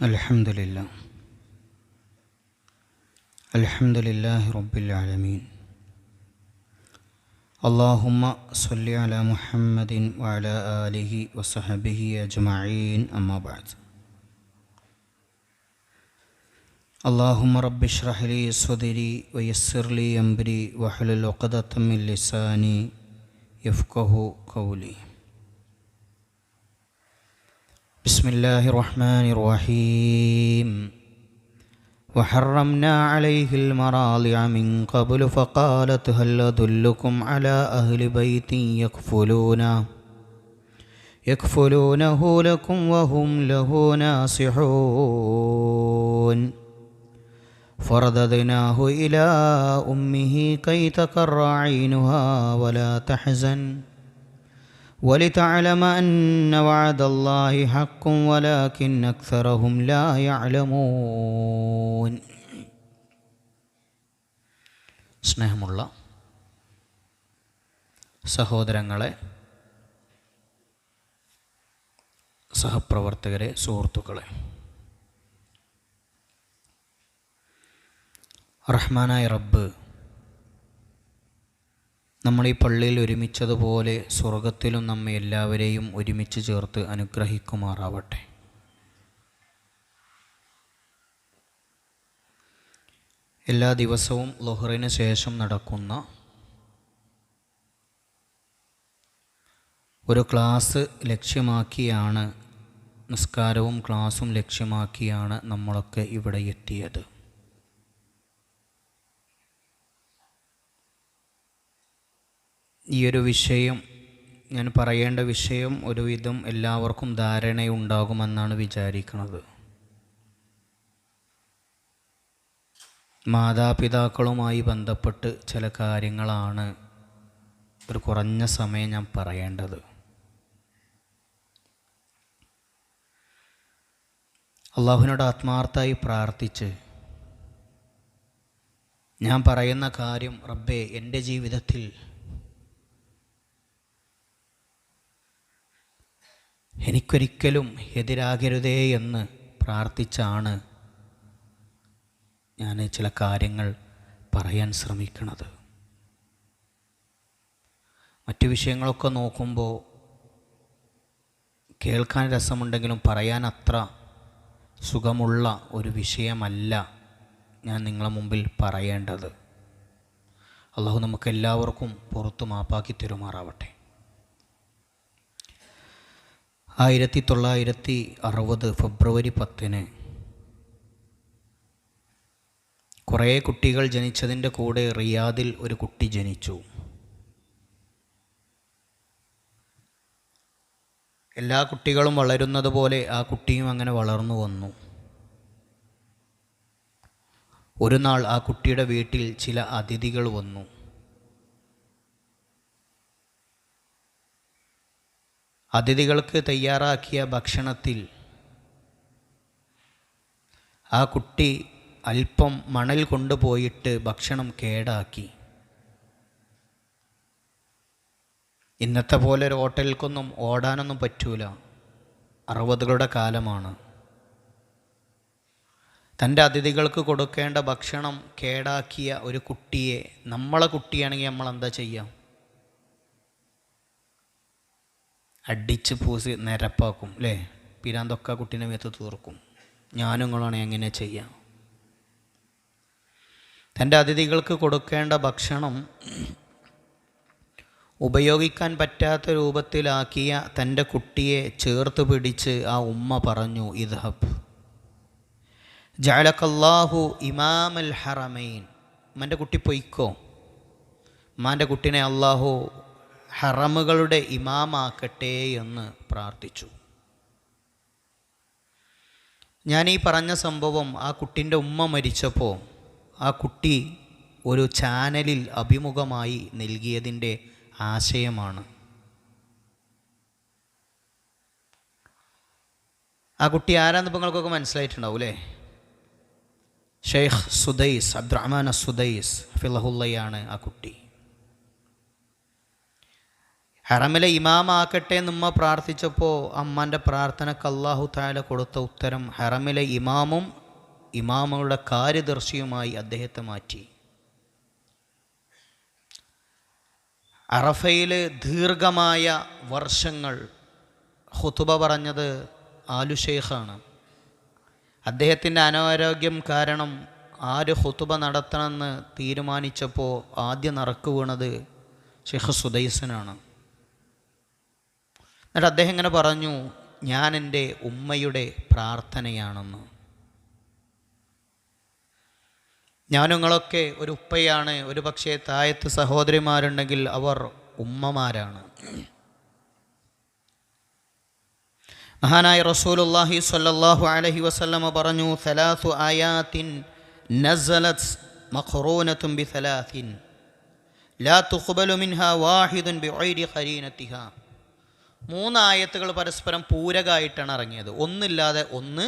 അൽഹംദുലില്ലാഹ് അൽഹംദുലില്ലാഹി റബ്ബിൽ ആലമീൻ. അല്ലാഹുമ്മ സ്വല്ലി അലാ മുഹമ്മദിൻ വഅലാ ആലിഹി വസഹബിഹി അജ്മഈൻ. അമ്മാ ബഅദ്. അല്ലാഹുമ്മ റബ്ബി ഇശ്റഹ് ലി സ്വദ്രി വയസ്സിർ ലി അംരി വഹ്ലുൽ ഉഖ്ദതം മിൻ ലിസാനി യഫ്ഖഹു ഖൗലി. ബിസ്മില്ലാഹിർ റഹ്മാനിർ റഹീം. وحرمنا عليه المراضع من قبل فقالت هل أدلكم على أهل بيت يكفلونه لكم وهم له ناصحون فرددناه إلى أمه كي تقر عينها ولا تحزن ولتعلم أن وعد الله حق ولكن أكثرهم لا يعلمون. സ്നേഹമുള്ള സഹോദരങ്ങളെ, സഹപ്രവർത്തകരെ, സുഹൃത്തുക്കളെ, റഹ്മാനായ റബ്ബ് നമ്മൾ ഈ പള്ളിയിൽ ഒരുമിച്ചതുപോലെ സ്വർഗത്തിലും നമ്മെ എല്ലാവരെയും ഒരുമിച്ച് ചേർത്ത് അനുഗ്രഹിക്കുമാറാവട്ടെ. എല്ലാ ദിവസവും ളുഹറിന് ശേഷം നടക്കുന്ന ഒരു ക്ലാസ് ലക്ഷ്യമാക്കിയാണ്, നിസ്കാരവും ക്ലാസ്സും ലക്ഷ്യമാക്കിയാണ് നമ്മളൊക്കെ ഇവിടെ എത്തിയത്. ഈ ഒരു വിഷയം, ഞാൻ പറയേണ്ട വിഷയം ഒരുവിധം എല്ലാവർക്കും ധാരണയുണ്ടാകുമെന്നാണ് വിചാരിക്കുന്നത്. മാതാപിതാക്കളുമായി ബന്ധപ്പെട്ട് ചില കാര്യങ്ങളാണ് ഒരു കുറഞ്ഞ സമയം ഞാൻ പറയേണ്ടത്. അള്ളാഹുവിനോട് ആത്മാർത്ഥമായി പ്രാർത്ഥിച്ച് ഞാൻ പറയുന്ന കാര്യം, റബ്ബേ എൻ്റെ ജീവിതത്തിൽ എനിക്കൊരിക്കലും എതിരാകരുതേ എന്ന് പ്രാർത്ഥിച്ചാണ് ഞാൻ ചില കാര്യങ്ങൾ പറയാൻ ശ്രമിക്കുന്നത്. മറ്റു വിഷയങ്ങളൊക്കെ നോക്കുമ്പോൾ കേൾക്കാൻ രസമുണ്ടെങ്കിലും പറയാൻ അത്ര സുഖമുള്ള ഒരു വിഷയമല്ല ഞാൻ നിങ്ങളെ മുമ്പിൽ പറയേണ്ടത്. അള്ളാഹു നമുക്കെല്ലാവർക്കും പുറത്തു മാപ്പാക്കി തരുമാറാവട്ടെ. 1960 ഫെബ്രുവരി 10 കുറേ കുട്ടികൾ ജനിച്ചതിൻ്റെ കൂടെ റിയാദിൽ ഒരു കുട്ടി ജനിച്ചു. എല്ലാ കുട്ടികളും വളരുന്നത് പോലെ ആ കുട്ടിയും അങ്ങനെ വളർന്നു വന്നു. ഒരു നാൾ ആ കുട്ടിയുടെ വീട്ടിൽ ചില അതിഥികൾ വന്നു. അതിഥികൾക്ക് തയ്യാറാക്കിയ ഭക്ഷണത്തിൽ ആ കുട്ടി അല്പം മണൽ കൊണ്ടുപോയിട്ട് ഭക്ഷണം കേടാക്കി. ഇന്നത്തെ പോലെ ഒരു ഹോട്ടലിലേക്കൊന്നും ഓടാനൊന്നും പറ്റൂല, 60കളുടെ കാലമാണ്. തൻ്റെ അതിഥികൾക്ക് കൊടുക്കേണ്ട ഭക്ഷണം കേടാക്കിയ ഒരു കുട്ടിയെ, നമ്മളെ കുട്ടിയാണെങ്കിൽ നമ്മൾ എന്താ ചെയ്യാം? അടിച്ച് പൂసి നിരപ്പാക്കും അല്ലേ? പിരാന്തൊക്കെ കുട്ടീനെ മേത്ത് തീർക്കും. ഞാനും നിങ്ങളാണ് എങ്ങനെ ചെയ്യാം? തൻ്റെ അതിഥികൾക്ക് കൊടുക്കേണ്ട ഭക്ഷണം ഉപയോഗിക്കാൻ പറ്റാത്ത രൂപത്തിലാക്കിയ തൻ്റെ കുട്ടിയെ ചേർത്ത് പിടിച്ച് ആ ഉമ്മ പറഞ്ഞു, ഇദ്ഹബ് ജഅലകല്ലാഹു ഇമാമൽ ഹറമൈൻ. ഉമ്മൻ്റെ കുട്ടി പൊയ്ക്കോ, ഉമ്മാൻ്റെ കുട്ടിനെ അള്ളാഹു ഹറമുകളുടെ ഇമാമാക്കട്ടെ എന്ന് പ്രാർത്ഥിച്ചു. ഞാൻ ഈ പറഞ്ഞ സംഭവം ആ കുട്ടിൻ്റെ ഉമ്മ മരിച്ചപ്പോൾ ആ കുട്ടി ഒരു ചാനലിൽ അഭിമുഖമായി നൽകിയതിൻ്റെ ആശയമാണ്. ആ കുട്ടി ആരാന്ന് നിങ്ങൾക്കൊക്കെ മനസ്സിലായിട്ടുണ്ടാവും അല്ലേ? ഷെയ്ഖ് സുദൈസ്, അബ്ദുറഹ്മാൻ സുദൈസ് ഹഫിളഹുല്ലയാണ് ആ കുട്ടി. ഹറമിലെ ഇമാമാക്കട്ടെ എന്നുമ്മ പ്രാർത്ഥിച്ചപ്പോൾ അമ്മാൻ്റെ പ്രാർത്ഥനയ്ക്ക് അല്ലാഹു തആല കൊടുത്ത ഉത്തരം ഹറമിലെ ഇമാമും ഇമാമുകളുടെ കാര്യദർശിയുമായി അദ്ദേഹത്തെ മാറ്റി. അറഫയിൽ ദീർഘമായ വർഷങ്ങൾ ഖുതുബ പറഞ്ഞത് ആലു ഷെയ്ഖാണ്. അദ്ദേഹത്തിൻ്റെ അനാരോഗ്യം കാരണം ആര് ഖുതുബ നടത്തണമെന്ന് തീരുമാനിച്ചപ്പോൾ ആദ്യം നറുക്ക് വീണത് ഷെയ്ഖ് സുദൈസനാണ്. എന്നിട്ട് അദ്ദേഹം ഇങ്ങനെ പറഞ്ഞു, ഞാൻ എൻ്റെ ഉമ്മയുടെ പ്രാർത്ഥനയാണെന്ന്. ഞാനുങ്ങളൊക്കെ ഒരു ഉപ്പയാണ്, ഒരു പക്ഷേ താഴത്ത് സഹോദരിമാരുണ്ടെങ്കിൽ അവർ ഉമ്മമാരാണ്. മഹാനായ റസൂലുള്ളാഹി സ്വല്ലല്ലാഹു അലൈഹി വസല്ലമ പറഞ്ഞു, സലാസു ആയാത്തിൻ നസലത് മഖറൂനത്തുൻ ബിസലാസിൻ ലാ തുഖ്ബലു മിൻഹാ വാഹിദുൻ ബിഗൈരി ഖരീനതിഹാ. 3 ആയത്തുകൾ പരസ്പരം പൂരകമായിട്ടാണ് ഇറങ്ങിയത്. ഒന്നില്ലാതെ ഒന്ന്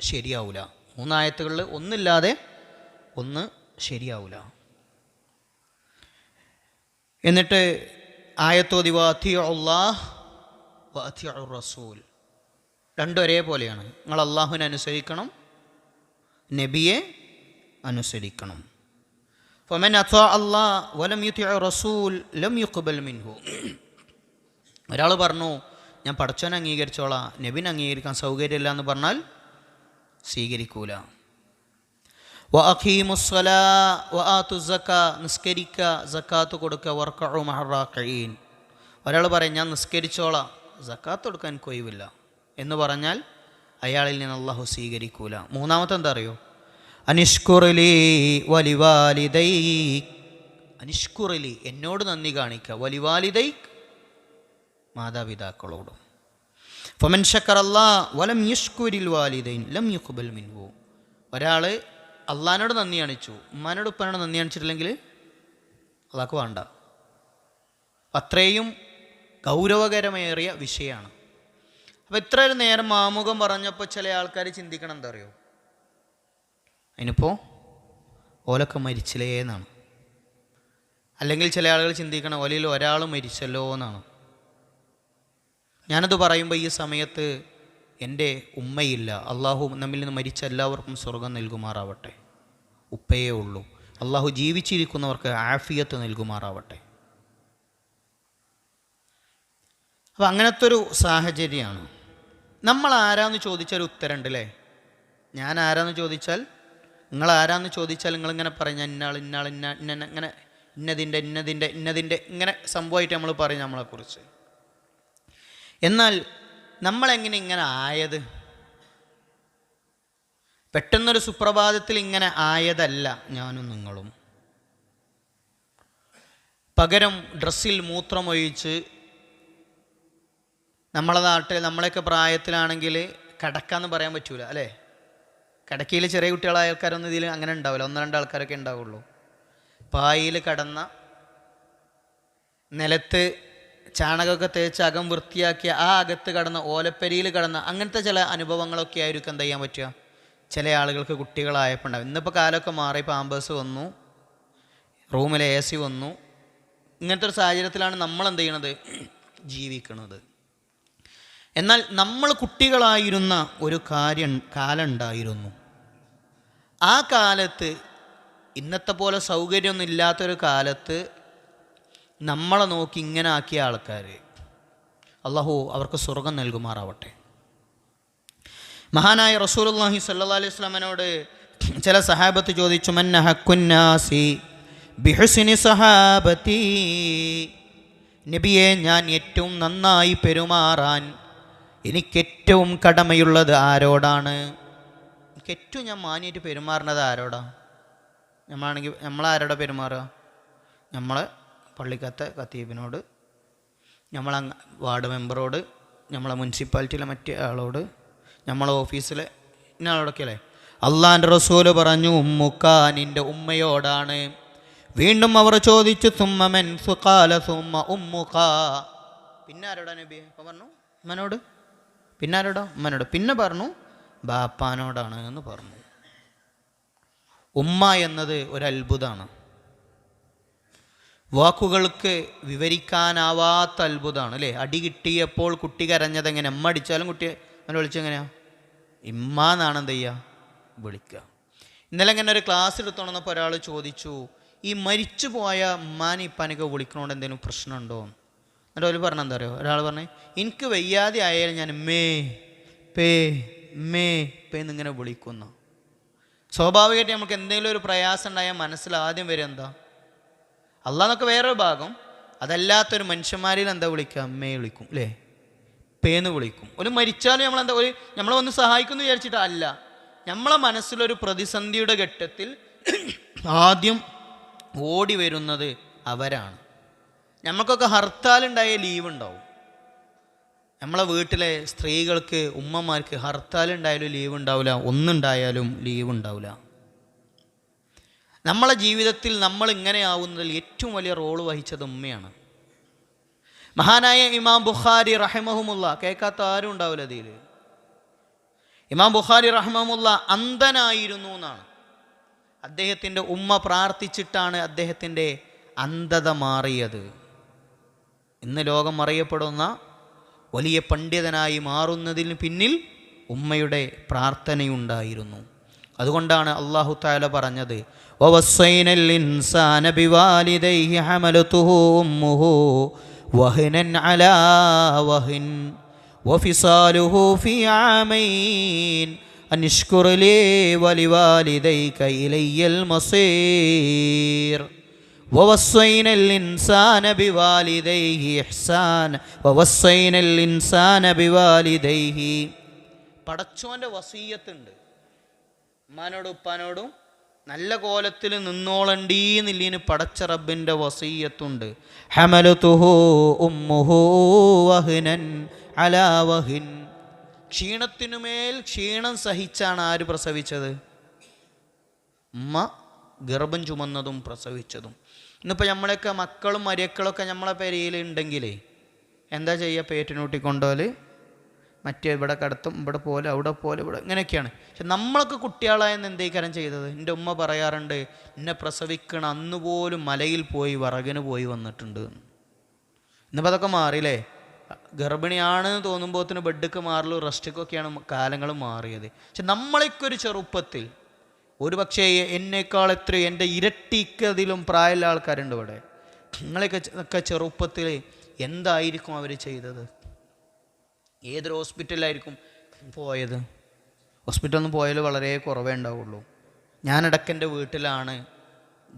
ശരിയാവില്ല. 3 ആയത്തുകളിൽ ഒന്നില്ലാതെ ഒന്ന് ശരിയാവില്ല. എന്നിട്ട് ആയത്തോതി വഅതിഉല്ലാഹ് വഅതിഉർ റസൂൽ, രണ്ടും ഒരേപോലെയാണ്. നിങ്ങൾ അള്ളാഹുവിനെ അനുസരിക്കണം, നബിയെ അനുസരിക്കണം. ഫമൻ അതാഅ അല്ലാഹ് വലം യുതിഉ റസൂൽ ലം യുഖ്ബൽ മിൻഹു. ഒരാൾ പറഞ്ഞു, ഞാൻ പടച്ചോനെ അംഗീകരിച്ചോളാം, നബിനെ അംഗീകരിക്കാൻ സൗകര്യമില്ല എന്ന് പറഞ്ഞാൽ സ്വീകരിക്കൂല. വഅഖീമുസ്സലാ വആതുസ്സക്കാ, നിസ്കരിക്കുക, സക്കാത്ത് കൊടുക്കുക, വർക്കഉ മഅറാഖീൻ. ഒരാൾ പറയും, ഞാൻ നിസ്കരിച്ചോളാം, സക്കാത്ത് കൊടുക്കാൻ എനിക്ക് ഒഴിവില്ല എന്ന് പറഞ്ഞാൽ അയാളിൽ നിന്ന് അള്ളാഹു സ്വീകരിക്കൂല. 3-മത്തെ എന്താ അറിയോ? അനിഷ്കുറിലി വലിവാലിദൈക്, അനിഷ്കുറിലി എന്നോട് നന്ദി കാണിക്കുക, വലിവാലിദൈക് മാതാപിതാക്കളോടും. ഫമൻ ശക്കറല്ലാഹ് വലം യഷ്കുരിൽ വാലിദൈൻ ലം യുഖ്ബൽ മിൻഹു. ഒരാൾ അള്ളാഹിനോട് നന്ദി കാണിച്ചു, ഉമ്മാനോട് ഉപ്പാനോട് നന്ദി കാണിച്ചിട്ടില്ലെങ്കിൽ അള്ളാഹ്ക്ക് വേണ്ട. അത്രയും ഗൗരവകരമേറിയ വിഷയമാണ്. അപ്പോൾ ഇത്ര ഒരു നേരം ആമുഖം പറഞ്ഞപ്പോൾ ചില ആൾക്കാർ ചിന്തിക്കണം, എന്താ അറിയോ, അതിനിപ്പോൾ ഓലൊക്കെ മരിച്ചില്ലേ എന്നാണ്. അല്ലെങ്കിൽ ചില ആളുകൾ ചിന്തിക്കണം, ഓലയിൽ ഒരാൾ മരിച്ചല്ലോ എന്നാണ്. ഞാനത് പറയുമ്പോൾ ഈ സമയത്ത് എൻ്റെ ഉമ്മയില്ല, അള്ളാഹു നമ്മിൽ നിന്ന് മരിച്ച എല്ലാവർക്കും സ്വർഗം നൽകുമാറാവട്ടെ. ഉപ്പയേ ഉള്ളൂ. അള്ളാഹു ജീവിച്ചിരിക്കുന്നവർക്ക് ആഫിയത്ത് നൽകുമാറാവട്ടെ. അപ്പോൾ അങ്ങനത്തെ ഒരു സാഹചര്യമാണ്. നമ്മൾ ആരാന്ന് ചോദിച്ചാൽ ഉത്തരമുണ്ട് അല്ലേ? ഞാൻ ആരാന്ന് ചോദിച്ചാൽ, നിങ്ങൾ ആരാന്ന് ചോദിച്ചാൽ നിങ്ങളിങ്ങനെ പറയും, ഞാൻ ഇന്നാൾ ഇങ്ങനെ ഇന്നതിൻ്റെ ഇങ്ങനെ സംഭവമായിട്ട് നമ്മൾ പറയും നമ്മളെക്കുറിച്ച്. എന്നാൽ നമ്മളെങ്ങനെ ഇങ്ങനെ ആയത്? പെട്ടെന്നൊരു സുപ്രഭാതത്തിൽ ഇങ്ങനെ ആയതല്ല ഞാനും നിങ്ങളും. പകരം ഡ്രസ്സിൽ മൂത്രമൊഴിച്ച്, നമ്മളെ നാട്ടിൽ നമ്മളെയൊക്കെ പ്രായത്തിലാണെങ്കിൽ കടക്കാന്ന് പറയാൻ പറ്റൂല അല്ലേ? കടക്കയിൽ ചെറിയ കുട്ടികളായ ആൾക്കാരൊന്നും ഇതിൽ അങ്ങനെ ഉണ്ടാവില്ല, 1-2 ആൾക്കാരൊക്കെ ഉണ്ടാവുള്ളൂ. പായിൽ കടന്ന, നിലത്ത് ചാണകമൊക്കെ തേച്ച് അകം വൃത്തിയാക്കിയ ആ അകത്ത് കടന്ന, ഓലപ്പരിയിൽ കടന്ന, അങ്ങനത്തെ ചില അനുഭവങ്ങളൊക്കെ ആയിരിക്കും എന്ത് ചെയ്യാൻ പറ്റുക ചില ആളുകൾക്ക് കുട്ടികളായപ്പോൾ ഉണ്ടാവും. ഇന്നിപ്പോൾ കാലമൊക്കെ മാറി, പാമ്പേഴ്സ് വന്നു, റൂമിൽ AC വന്നു. ഇങ്ങനത്തെ ഒരു സാഹചര്യത്തിലാണ് നമ്മൾ എന്ത് ചെയ്യണത്, ജീവിക്കുന്നത്. എന്നാൽ നമ്മൾ കുട്ടികളായിരുന്ന ഒരു കാലം ഉണ്ടായിരുന്നു. ആ കാലത്ത് ഇന്നത്തെ പോലെ സൗകര്യമൊന്നും ഇല്ലാത്തൊരു കാലത്ത് നമ്മളെ നോക്കി ഇങ്ങനെ ആക്കിയ ആൾക്കാർ, അള്ളാഹു അവർക്ക് സ്വർഗം നൽകുമാറാവട്ടെ. മഹാനായ റസൂലുള്ളാഹി സ്വല്ലല്ലാഹു അലൈഹി വസല്ലമയോട് ചില സഹാബത്ത് ചോദിച്ചു, മൻ ഹഖുന്നാസി ബിഹുസ്നി സഹാബതി, നബിയെ, ഞാൻ ഏറ്റവും നന്നായി പെരുമാറാൻ എനിക്കേറ്റവും കടമയുള്ളത് ആരോടാണ്? എനിക്കേറ്റവും ഞാൻ മാനിയായിട്ട് പെരുമാറുന്നത് ആരോടാ? നമ്മളാരോടാ പെരുമാറുക? നമ്മളെ പള്ളിക്കത്തെ ഖത്തീബിനോട്, നമ്മളെ വാർഡ് മെമ്പറോട്, നമ്മളെ മുനിസിപ്പാലിറ്റിയിലെ മറ്റേ ആളോട്, നമ്മളെ ഓഫീസിലെ ഇന്ന ആളോടൊക്കെ അല്ലേ? അള്ളാൻ്റെ റസൂല് പറഞ്ഞു, ഉമ്മുക്ക, നിൻ്റെ ഉമ്മയോടാണ്. വീണ്ടും അവർ ചോദിച്ചു, സുമ്മമൻ സുഖാല സുമ്മ ഉമ്മുക്ക, പിന്നെ ആരോടാ നബി? അപ്പോൾ പറഞ്ഞു ഉമ്മനോട്. പിന്നെ ആരോടാ? ഉമ്മനോട്. പിന്നെ പറഞ്ഞു ബാപ്പാനോടാണ് എന്ന് പറഞ്ഞു. ഉമ്മ എന്നത് ഒരു അത്ഭുതമാണ്. വാക്കുകൾക്ക് വിവരിക്കാനാവാത്ത അത്ഭുതമാണ് അല്ലേ. അടി കിട്ടിയപ്പോൾ കുട്ടി കരഞ്ഞതെങ്ങനെ? അമ്മ അടിച്ചാലും കുട്ടിയെ അവനെ വിളിച്ചെങ്ങനെയാണ്? ഇമ്മ എന്നാണ് എന്ത് ചെയ്യുക, വിളിക്കുക. ഇന്നലെ ഇങ്ങനെ ഒരു ക്ലാസ് എടുത്തോണമെന്നപ്പോൾ ഒരാൾ ചോദിച്ചു, ഈ മരിച്ചു പോയ ഉമ്മാനെ ഇപ്പാനൊക്കെ വിളിക്കണോണ്ട് എന്തെങ്കിലും പ്രശ്നമുണ്ടോ? എന്നിട്ട് അവർ പറഞ്ഞ എന്താ പറയുക, ഒരാൾ പറഞ്ഞേ, എനിക്ക് വയ്യാതെ ആയാലും ഞാൻ മേ പേ എന്നിങ്ങനെ വിളിക്കുന്നു. സ്വാഭാവികമായിട്ട് നമുക്ക് എന്തെങ്കിലും ഒരു പ്രയാസം ഉണ്ടായാൽ മനസ്സിൽ ആദ്യം വരും എന്താ? അള്ളാന്നൊക്കെ വേറൊരു ഭാഗം. അതല്ലാത്തൊരു മനുഷ്യന്മാരിൽ എന്താ വിളിക്കുക? അമ്മയെ വിളിക്കും അല്ലേ, പേന്ന് വിളിക്കും. ഒരു മരിച്ചാലും നമ്മളെന്താ, നമ്മളെ ഒന്ന് സഹായിക്കുമെന്ന് വിചാരിച്ചിട്ട് അല്ല, നമ്മളെ മനസ്സിലൊരു പ്രതിസന്ധിയുടെ ഘട്ടത്തിൽ ആദ്യം ഓടി വരുന്നത് അവരാണ്. നമുക്കൊക്കെ ഹർത്താലുണ്ടായ ലീവ് ഉണ്ടാവും. നമ്മളെ വീട്ടിലെ സ്ത്രീകൾക്ക്, ഉമ്മമാർക്ക് ഹർത്താലുണ്ടായാലും ലീവ് ഉണ്ടാവില്ല, ഒന്നുണ്ടായാലും ലീവ് ഉണ്ടാവില്ല. നമ്മളെ ജീവിതത്തിൽ നമ്മൾ ഇങ്ങനെ ആവുന്നതിൽ ഏറ്റവും വലിയ റോള് വഹിച്ചത് ഉമ്മയാണ്. മഹാനായ ഇമാം ബുഖാരി റഹിമഹുമുള്ള, കേൾക്കാത്ത ആരും ഉണ്ടാവില്ല അതിൽ. ഇമാം ബുഖാരി റഹിമഹുമുള്ള അന്ധനായിരുന്നു എന്നാണ്. അദ്ദേഹത്തിൻ്റെ ഉമ്മ പ്രാർത്ഥിച്ചിട്ടാണ് അദ്ദേഹത്തിൻ്റെ അന്ധത മാറിയത്. ഇന്ന് ലോകം അറിയപ്പെടുന്ന വലിയ പണ്ഡിതനായി മാറുന്നതിന് പിന്നിൽ ഉമ്മയുടെ പ്രാർത്ഥനയുണ്ടായിരുന്നു. അതുകൊണ്ടാണ് അല്ലാഹു തആല പറഞ്ഞത്, വവസ്സൈനൽ ഇൻസാന ബിവാലിദൈഹി ഹമലതുഹു ഉമ്മുഹു വഹ്നൻ അലാ വഹ്ൻ വഫിസാലുഹു ഫീ ആമൈൻ അൻഷ്കുർ ലീ വലിവാലിദൈക ഇലയ്യൽ മസീർ വവസ്സൈനൽ ഇൻസാന ബിവാലിദൈഹി ഇഹ്സാന വവസ്സൈനൽ ഇൻസാന ബിവാലിദൈഹി. പടച്ചോൻ്റെ വസീയത്തുണ്ട്, ഉമ്മാനോടും ഉപ്പാനോടും നല്ല കോലത്തിൽ നിന്നോളണ്ടീന്നില്ലിന് പടച്ച റബ്ബിൻ്റെ വസീയത്തുണ്ട്. ഹമലതുഹു ഉമ്മുഹു വഹ്നൻ അലാ വഹ്ൻ. ക്ഷീണത്തിനുമേൽ ക്ഷീണം സഹിച്ചാണ് ആര് പ്രസവിച്ചത്? ഉമ്മ ഗർഭം ചുമന്നതും പ്രസവിച്ചതും. ഇന്നിപ്പോൾ നമ്മളെയൊക്കെ മക്കളും മരിയക്കളൊക്കെ നമ്മളെ പേരയിൽ ഉണ്ടെങ്കിലേ എന്താ ചെയ്യുക? പേറ്റിനൂട്ടിക്കൊണ്ടോല്, മറ്റേ ഇവിടെ കടത്തും, ഇവിടെ പോലെ അവിടെ പോലെ ഇവിടെ, ഇങ്ങനെയൊക്കെയാണ്. പക്ഷെ നമ്മളൊക്കെ കുട്ടികളായെന്ന് എന്തേക്കാരം ചെയ്തത്? എൻ്റെ ഉമ്മ പറയാറുണ്ട്, എന്നെ പ്രസവിക്കണ അന്നുപോലും മലയിൽ പോയി വിറകിന് പോയി വന്നിട്ടുണ്ട്. ഇന്നിപ്പോൾ അതൊക്കെ മാറിയില്ലേ? ഗർഭിണിയാണെന്ന് തോന്നുമ്പോഴത്തിന് ബെഡ്ക്ക് മാറലും റെസ്റ്റൊക്കെയാണ് കാലങ്ങൾ മാറിയത്. പക്ഷെ നമ്മളൊക്കെ ഒരു ചെറുപ്പത്തിൽ, ഒരു പക്ഷേ എന്നേക്കാൾ എത്ര എൻ്റെ ഇരട്ടിക്കതിലും പ്രായമുള്ള ആൾക്കാരുണ്ട് ഇവിടെ. നിങ്ങളൊക്കെ ചെറുപ്പത്തിൽ എന്തായിരിക്കും അവർ ചെയ്തത്? ഏതൊരു ഹോസ്പിറ്റലിലായിരിക്കും പോയത്? ഹോസ്പിറ്റലൊന്നും പോയാൽ വളരെ കുറവേ ഉണ്ടാവുള്ളൂ. ഞാനിടയ്ക്ക് എൻ്റെ വീട്ടിലാണ്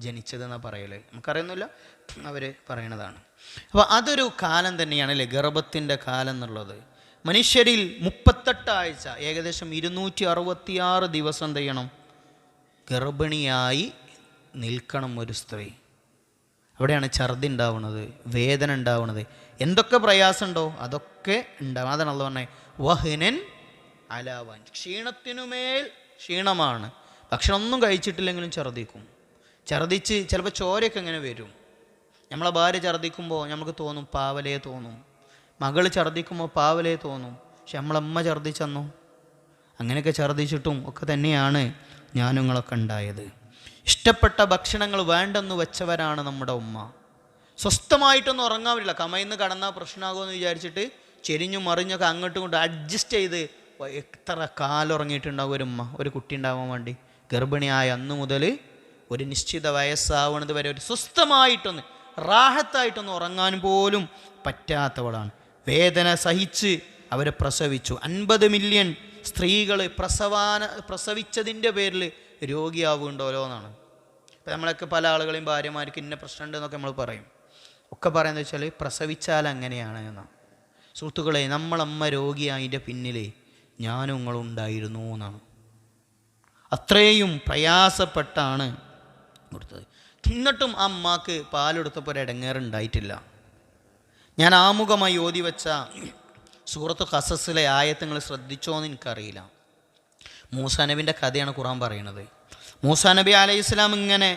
ജനിച്ചതെന്നാണ് പറയൽ, നമുക്കറിയുന്നില്ല, അവർ പറയണതാണ്. അപ്പോൾ അതൊരു കാലം തന്നെയാണ് അല്ലേ, ഗർഭത്തിൻ്റെ കാലം എന്നുള്ളത്. മനുഷ്യരിൽ 38 ആഴ്ച, ഏകദേശം 266 ദിവസം എന്ത് ചെയ്യണം? ഗർഭിണിയായി നിൽക്കണം ഒരു സ്ത്രീ. അവിടെയാണ് ഛർദി ഉണ്ടാവുന്നത്, വേദന ഉണ്ടാവുന്നത്, എന്തൊക്കെ പ്രയാസമുണ്ടോ അതൊക്കെ ഉണ്ടാവും. അതാണ് അള്ളാഹു പറഞ്ഞത്, വഹ്നൻ അലാ വഹ്ൻ. ക്ഷീണത്തിനുമേൽ ക്ഷീണമാണ്. ഭക്ഷണം ഒന്നും കഴിച്ചിട്ടില്ലെങ്കിലും ഛർദിക്കും. ഛർദിച്ച് ചിലപ്പോൾ ചോരയൊക്കെ ഇങ്ങനെ വരും. നമ്മളെ ഭാര്യ ഛർദിക്കുമ്പോൾ നമുക്ക് തോന്നും പാവലേ തോന്നും, മകൾ ഛർദിക്കുമ്പോൾ പാവലേ തോന്നും. പക്ഷെ നമ്മളമ്മ ഛർദിച്ചെന്നോ? അങ്ങനെയൊക്കെ ഛർദിച്ചിട്ടും ഒക്കെ തന്നെയാണ് ഞാനുങ്ങളൊക്കെ ഉണ്ടായത്. ഇഷ്ടപ്പെട്ട ഭക്ഷണങ്ങൾ വേണ്ടെന്ന് വെച്ചവരാണ് നമ്മുടെ ഉമ്മ. സ്വസ്ഥമായിട്ടൊന്നും ഉറങ്ങാൻ പറ്റില്ല, കമയിന്ന് കടന്നാൽ പ്രശ്നമാകുമെന്ന് വിചാരിച്ചിട്ട് ചെരിഞ്ഞും മറിഞ്ഞൊക്കെ അങ്ങോട്ടും ഇങ്ങോട്ടും അഡ്ജസ്റ്റ് ചെയ്ത് എത്ര കാലം ഉറങ്ങിയിട്ടുണ്ടാവും ഒരു ഉമ്മ, ഒരു കുട്ടി ഉണ്ടാവാൻ വേണ്ടി. ഗർഭിണിയായ അന്ന് മുതൽ ഒരു നിശ്ചിത വയസ്സാവുന്നത് വരെ ഒരു സ്വസ്ഥമായിട്ടൊന്ന് റാഹത്തായിട്ടൊന്ന് ഉറങ്ങാൻ പോലും പറ്റാത്തവളാണ്. വേദന സഹിച്ച് അവരെ പ്രസവിച്ചു. 50 മില്യൺ സ്ത്രീകൾ പ്രസവിച്ചതിൻ്റെ പേരിൽ രോഗിയാവുണ്ടല്ലോ എന്നാണ്. ഇപ്പം നമ്മളൊക്കെ പല ആളുകളെയും ഭാര്യമാർക്ക് ഇന്ന പ്രശ്നമുണ്ട് എന്നൊക്കെ നമ്മൾ പറയും. ഒക്കെ പറയുന്നത് വെച്ചാൽ പ്രസവിച്ചാൽ അങ്ങനെയാണ് എന്നാണ്. സുഹൃത്തുക്കളെ, നമ്മളമ്മ രോഗിയായതിൻ്റെ പിന്നിലേ ഞാനും നിങ്ങളും ഉണ്ടായിരുന്നു എന്നാണ്. അത്രയും പ്രയാസപ്പെട്ടാണ് കൊടുത്തത്. എന്നിട്ടും ആ അമ്മക്ക് പാലെടുത്തപ്പോൾ ഒരു ഇടങ്ങേറുണ്ടായിട്ടില്ല. ഞാൻ ആമുഖമായി ഓതി വെച്ച സൂറത്ത് ഖസസിലെ ആയത്തുകൾ ശ്രദ്ധിച്ചോ എന്ന് എനിക്കറിയില്ല. മൂസാ നബിൻ്റെ കഥയാണ് ഖുർആൻ പറയണത്. മൂസാ നബി അലൈഹി സ്വലാം ഇങ്ങനെ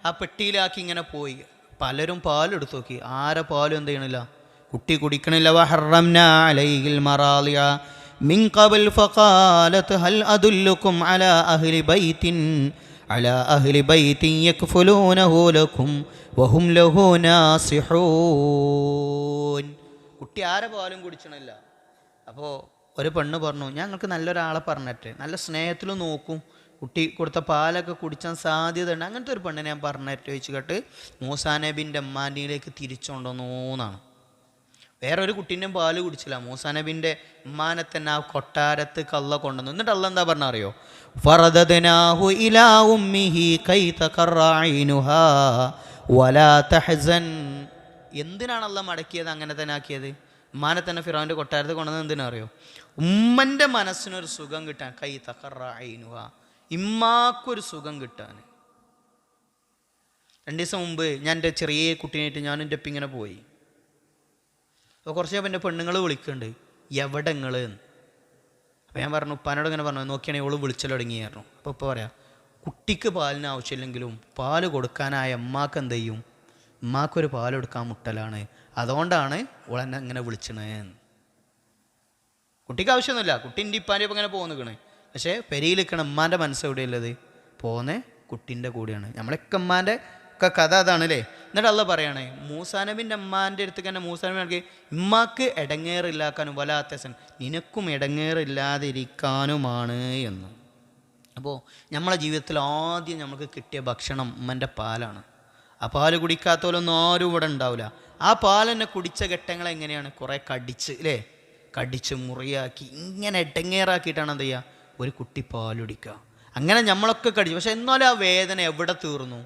ആ പെട്ടിയിലാക്കി ഇങ്ങനെ പോയി. പലരും പാലെടുത്ത് നോക്കി, ആരെ പാലും എന്ത് ചെയ്യണില്ല, കുട്ടി കുടിക്കണില്ല. വഹറംനാ അലൈഹിൽ മറാളിയ മിൻ ഖബൽ ഫഖാലത് ഹൽ അദുല്ലുക്കും അലാ അഹ്ലി ബൈത്തിൻ അലാ അഹ്ലി ബൈതിൻ യക്ഫുലൂനഹു ലക്കും വഹും ലഹു നാസിഹൂൻ. കുട്ടി ആരെ പാലും കുടിച്ചണില്ല. അപ്പോൾ ഒരു പെണ്ണ് പറഞ്ഞു, ഞങ്ങൾക്ക് നല്ലൊരാളെ പറഞ്ഞിട്ട് നല്ല സ്നേഹത്തിൽ നോക്കും, കുട്ടി കൊടുത്ത പാലൊക്കെ കുടിച്ചാൻ സാധ്യത ഉണ്ട്, അങ്ങനത്തെ ഒരു പെണ്ണിനെ ഞാൻ പറഞ്ഞിട്ട് ചോദിച്ചു കേട്ട് മൂസാ നബിൻ്റെ ഉമ്മാൻ്റെയിലേക്ക് തിരിച്ചുകൊണ്ടുവന്നൂന്നാണ്. വേറൊരു കുട്ടീൻ്റെയും പാല് കുടിച്ചില്ല. മൂസാ നബിൻ്റെ ഉമ്മാനെ തന്നെ ആ കൊട്ടാരത്ത് കള്ള കൊണ്ടുവന്നു. എന്നിട്ട് അള്ളാ എന്താ പറഞ്ഞ അറിയോ? ഫറദദ്നാഹു ഇലാ ഉമ്മിഹി കൈ തഖറ ഐനുഹാ വലാ തഹ്സൻ. എന്തിനാണ് അള്ളാ മടക്കിയത്, അങ്ങനെ തന്നെ ആക്കിയത്? ഉമ്മാനെ തന്നെ ഫിറൗൻ്റെ കൊട്ടാരത്ത് കൊണ്ടുവന്നത് എന്തിനാ അറിയോ? ഉമ്മൻ്റെ മനസ്സിനൊരു സുഖം കിട്ടാൻ. കൈ തഖറ ഐനുഹാ, ഇമ്മാക്കൊരു സുഖം കിട്ടാൻ. 2 ദിവസം മുമ്പ് ഞാൻ എൻ്റെ ചെറിയ കുട്ടീനായിട്ട് ഞാൻ എൻ്റെ ഒപ്പം ഇങ്ങനെ പോയി. അപ്പോൾ കുറച്ച് എൻ്റെ പെണ്ണുങ്ങൾ വിളിക്കുന്നുണ്ട്, എവിടെ നിങ്ങൾ എന്ന്. അപ്പോൾ ഞാൻ പറഞ്ഞു, ഉപ്പാനോട് ഇങ്ങനെ പറഞ്ഞു, നോക്കിയാണെങ്കിൽ ഓള് വിളിച്ചൽ തുടങ്ങിയായിരുന്നു. അപ്പോൾ ഇപ്പോൾ പറയാം, കുട്ടിക്ക് പാലിന് ആവശ്യമില്ലെങ്കിലും പാല് കൊടുക്കാനായ ഉമ്മാക്ക് എന്ത് ചെയ്യും? ഉമ്മാക്കൊരു പാലെടുക്കാൻ മുട്ടലാണ്, അതുകൊണ്ടാണ് ഓളെന്നെ ഇങ്ങനെ വിളിച്ചണേ. കുട്ടിക്ക് ആവശ്യമൊന്നുമില്ല, കുട്ടി എൻ്റെ ഇപ്പാൻ്റെ ഒപ്പം ഇങ്ങനെ പോകുന്നിക്കണേ. പക്ഷേ പെരിയിൽ നിൽക്കണം ഉമ്മാൻ്റെ മനസ്സ് എവിടെയുള്ളത്? പോകുന്ന കുട്ടീൻ്റെ കൂടെയാണ്. നമ്മളൊക്കെ ഉമ്മാൻ്റെ ഒക്കെ കഥ അതാണ് അല്ലേ. എന്നിട്ട് അള്ളാ പറയണേ, മൂസാ നബിൻ്റെ ഉമ്മാൻ്റെ അടുത്ത് തന്നെ മൂസാ നബി ഉമ്മാക്ക് ഇടങ്ങേറില്ലാക്കാനും വലാത്തസൻ, നിനക്കും ഇടങ്ങേറില്ലാതിരിക്കാനുമാണ് എന്ന്. അപ്പോൾ നമ്മളെ ജീവിതത്തിൽ ആദ്യം നമുക്ക് കിട്ടിയ ഭക്ഷണം ഉമ്മൻ്റെ പാലാണ്. ആ പാല് കുടിക്കാത്തവരൊന്നും ആരും ഇവിടെ ഉണ്ടാവില്ല. ആ പാൽ തന്നെ കുടിച്ച ഘട്ടങ്ങൾ എങ്ങനെയാണ്? കുറേ കടിച്ച് അല്ലേ, കടിച്ച് മുറിയാക്കി ഇങ്ങനെ ഇടങ്ങേറാക്കിയിട്ടാണ് എന്ത് ചെയ്യുക? ഒരു കുട്ടി പാലുടിക്കുക. അങ്ങനെ നമ്മളൊക്കെ കടിച്ചു. പക്ഷെ എന്നാലും ആ വേദന എവിടെ തീർന്നു?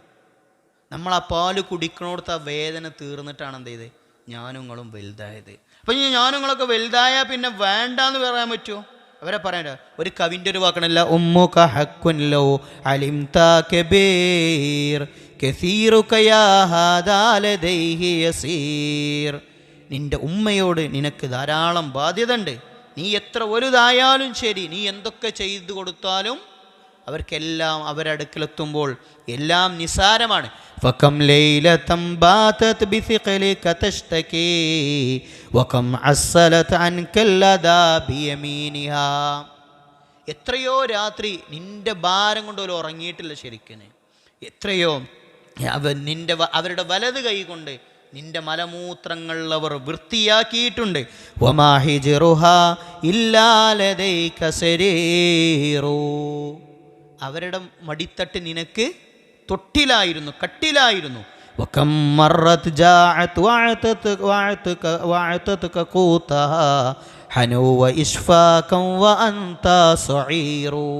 നമ്മൾ ആ പാല് കുടിക്കണോടത്ത് ആ വേദന തീർന്നിട്ടാണ് എന്ത് ചെയ്തത്? ഞാനും നിങ്ങളും വലുതായത്. അപ്പം ഈ ഞാനും നിങ്ങളൊക്കെ വലുതായാൽ പിന്നെ വേണ്ടാന്ന് പറയാൻ പറ്റുമോ? അവരെ പറയണ്ട. ഒരു കവിൻ്റെ ഒരു വാക്കണല്ല, ഉമ്മുക ഹഖ്കുൻ ലൗ അലിംത കബീർ കസീറുക യാ ഹാദാ ലദൈഹി യസീർ. നിൻ്റെ ഉമ്മയോട് നിനക്ക് ധാരാളം ബാധ്യത ഉണ്ട്. നീ എത്ര വലുതായാലും ശരി, നീ എന്തൊക്കെ ചെയ്തു കൊടുത്താലും അവർക്കെല്ലാം അവരടുക്കലെത്തുമ്പോൾ എല്ലാം നിസാരമാണ്. ഫകം ലൈലതൻ ബാതത് ബിസിഖലിക തഷ്തകി വകം അസ്സലത് അൻകൽ ലദാ ബിയമീനിഹാ. എത്രയോ രാത്രി നിൻ്റെ ഭാരം കൊണ്ട് പോലും ഉറങ്ങിയിട്ടില്ല ശരിക്കും. എത്രയോ അവരുടെ വലത് കൈ കൊണ്ട് നിന്റെ മലമൂത്രങ്ങൾ അവർ വൃത്തിയാക്കിയിട്ടുണ്ട്. വമാ ഹിജ്റുഹാ ഇല്ലാ ലദൈക സരീറു. അവരുടെ മടിത്തട്ട് നിനക്ക് തൊട്ടിലായിരുന്നു, കട്ടിലായിരുന്നു. വകം മറത് ജാഅത് വഅതക ഖൂതഹാ ഹനു വഇശ്ഫാകം വഅൻത സഈറു.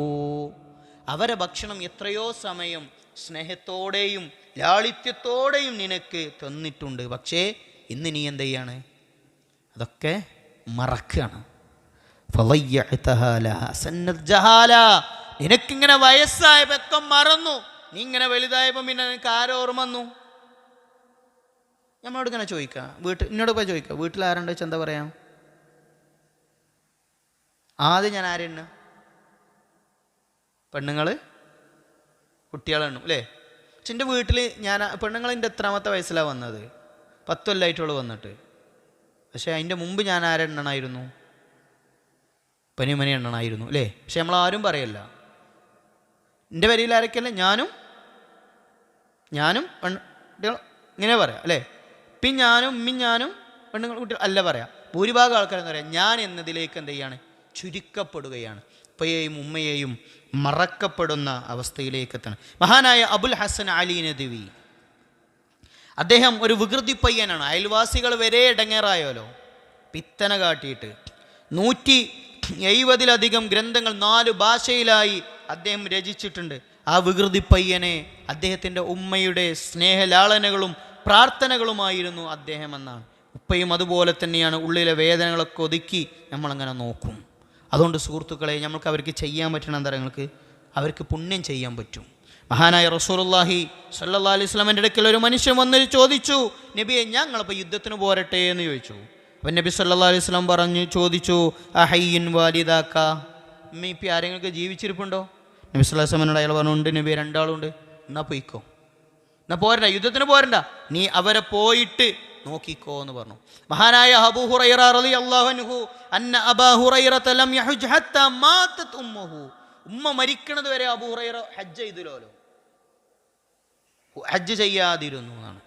അവരെ ഭക്ഷണം എത്രയോ സമയം സ്നേഹത്തോടെയും ലാളിത്യത്തോടെയും നിനക്ക് തന്നിട്ടുണ്ട്. പക്ഷേ ഇന്ന് നീ എന്ത് ചെയ്യാണ്? അതൊക്കെ മറക്കുകയാണ്. നിനക്കിങ്ങനെ വയസ്സായപ്പോൾ ഒക്കെ മറന്നു. നീ ഇങ്ങനെ വലുതായപ്പോൾ പിന്നെ നിനക്ക് ആരോ ഓർമ്മ വന്നു? നമ്മളോട് ഇങ്ങനെ ചോദിക്കാം, എന്നോട് പോയി ചോദിക്കാം, വീട്ടിൽ ആരുണ്ട് വെച്ചാൽ എന്താ പറയാം? ആദ്യം ഞാൻ ആരെണ്ണ? പെണ്ണുങ്ങൾ, കുട്ടികളെണ്ണു അല്ലേ? പക്ഷെ എൻ്റെ വീട്ടിൽ ഞാൻ പെണ്ണുങ്ങളിൻ്റെ എത്രാമത്തെ വയസ്സിലാണ് വന്നത്? 10 കൊല്ലമായിട്ടുള്ളൂ വന്നിട്ട്. പക്ഷേ അതിൻ്റെ മുമ്പ് ഞാൻ ആരെണ്ണനായിരുന്നു? പനിമനി എണ്ണനായിരുന്നു അല്ലേ? പക്ഷെ നമ്മളാരും പറയല്ല. എൻ്റെ വരിയിൽ ആരൊക്കെയല്ലേ? ഞാനും കുട്ടികൾ ഇങ്ങനെ പറയാം അല്ലേ? പിന്നെ ഞാനും ഉമ്മയും ഞാനും പെണ്ണുങ്ങൾ കുട്ടികൾ അല്ല പറയാം. ഭൂരിഭാഗം ആൾക്കാരെന്ന് പറയാം ഞാൻ എന്നതിലേക്ക് എന്ത് ചെയ്യാണ്? ചുരുക്കപ്പെടുകയാണ്. ഉപ്പയെയും ഉമ്മയെയും മറക്കപ്പെടുന്ന അവസ്ഥയിലേക്ക് എത്തണം. മഹാനായ അബുൽ ഹസൻ അലി നദ്വി, അദ്ദേഹം ഒരു വികൃതി പയ്യനാണ്. അയൽവാസികൾ വരെ ഇടങ്ങേറായാലോ പിത്തന കാട്ടിയിട്ട് 170-ലധികം ഗ്രന്ഥങ്ങൾ 4 ഭാഷയിലായി അദ്ദേഹം രചിച്ചിട്ടുണ്ട്. ആ വികൃതി പയ്യനെ അദ്ദേഹത്തിൻ്റെ ഉമ്മയുടെ സ്നേഹലാളനകളും പ്രാർത്ഥനകളുമായിരുന്നു അദ്ദേഹം എന്നാണ്. ഉപ്പയും അതുപോലെ തന്നെയാണ്. ഉള്ളിലെ വേദനകളൊക്കെ ഒതുക്കി നമ്മളങ്ങനെ നോക്കും. അതുകൊണ്ട് സുഹൃത്തുക്കളെ, നമുക്ക് അവർക്ക് ചെയ്യാൻ പറ്റണം എന്താ? അവർക്ക് പുണ്യം ചെയ്യാൻ പറ്റും. മഹാനായ റസൂലുള്ളാഹി സ്വല്ലല്ലാഹു അലൈഹി വസല്ലമയുടെ അടുക്കൽ ഒരു മനുഷ്യൻ വന്നിട്ട് ചോദിച്ചു, നബിയെ ഞങ്ങളിപ്പോൾ യുദ്ധത്തിന് പോരട്ടെ എന്ന് ചോദിച്ചു. അപ്പം നബി സല്ലല്ലാഹു അലൈഹി വസല്ലം ചോദിച്ചു, അഹയ്യിൻ വാലിദാക്ക, ഉമ്മ ഇപ്പം ആരെങ്കിലും ജീവിച്ചിരിപ്പുണ്ടോ? നബി സല്ലല്ലാഹു അലൈഹി വസല്ലം അയാൾ പറഞ്ഞു, ഉണ്ട് നബി, 2 ആളുണ്ട്. എന്നാൽ പോയിക്കോ, എന്നാൽ പോരണ്ട, യുദ്ധത്തിന് പോരണ്ട, നീ അവരെ പോയിട്ട് നോക്കിക്കോ എന്ന് പറഞ്ഞു. മഹാനായ അബൂ ഹുറൈറ റളിയല്ലാഹു അൻഹു അന്ന അബാ ഹുറൈറത ലം യഹുജ് ഹത്താ മാതത് ഉമ്മുഹു. ഉമ്മ മരിക്കണത് വരെ അബൂ ഹുറൈറ ഹജ്ജ് ചെയ്തില്ലോ. ഹജ്ജ് ചെയ്യാതിരുന്നു എന്നാണ്.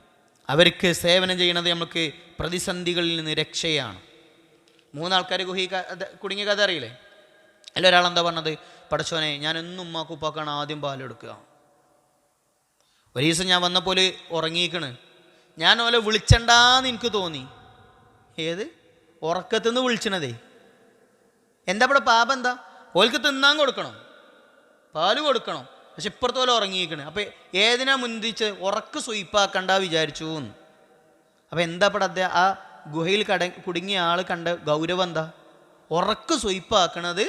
അവർക്ക് സേവനം ചെയ്യുന്നത് നമുക്ക് പ്രതിസന്ധികളിൽ നിന്ന് രക്ഷയാണ്. 3 ആൾക്കാർ കുടുങ്ങിയ കഥ അറിയില്ലേ? അല്ല, ഒരാളെന്താ പറഞ്ഞത്, പടച്ചോനെ ഞാൻ എന്നും ഉമ്മാക്കും ഉപ്പാക്കാണ് ആദ്യം പാലെടുക്കുക. ഒരു ദിവസം ഞാൻ വന്നപ്പോൾ ഉറങ്ങിക്കണ്, ഞാൻ ഓലെ വിളിച്ചണ്ടാന്ന് എനിക്ക് തോന്നി. ഏത് ഉറക്കത്തുനിന്ന് വിളിച്ചണതേ. എന്താ ഇവിടെ പാപം? എന്താ? ഓൽക്ക് തിന്നാൻ കൊടുക്കണം, പാല് കൊടുക്കണം, പക്ഷെ ഇപ്പുറത്തോലെ ഉറങ്ങിയിരിക്കണ്. അപ്പം ഏതിനാ മുന്തിച്ച് ഉറക്ക് സ്വീപ്പാക്കണ്ട വിചാരിച്ചു എന്ന്. അപ്പം എന്താ ഇവിടെ അദ്ദേഹം ആ ഗുഹയിൽ കുടുങ്ങിയ ആൾ കണ്ട ഗൗരവം എന്താ? ഉറക്ക് സ്വീപ്പാക്കണത്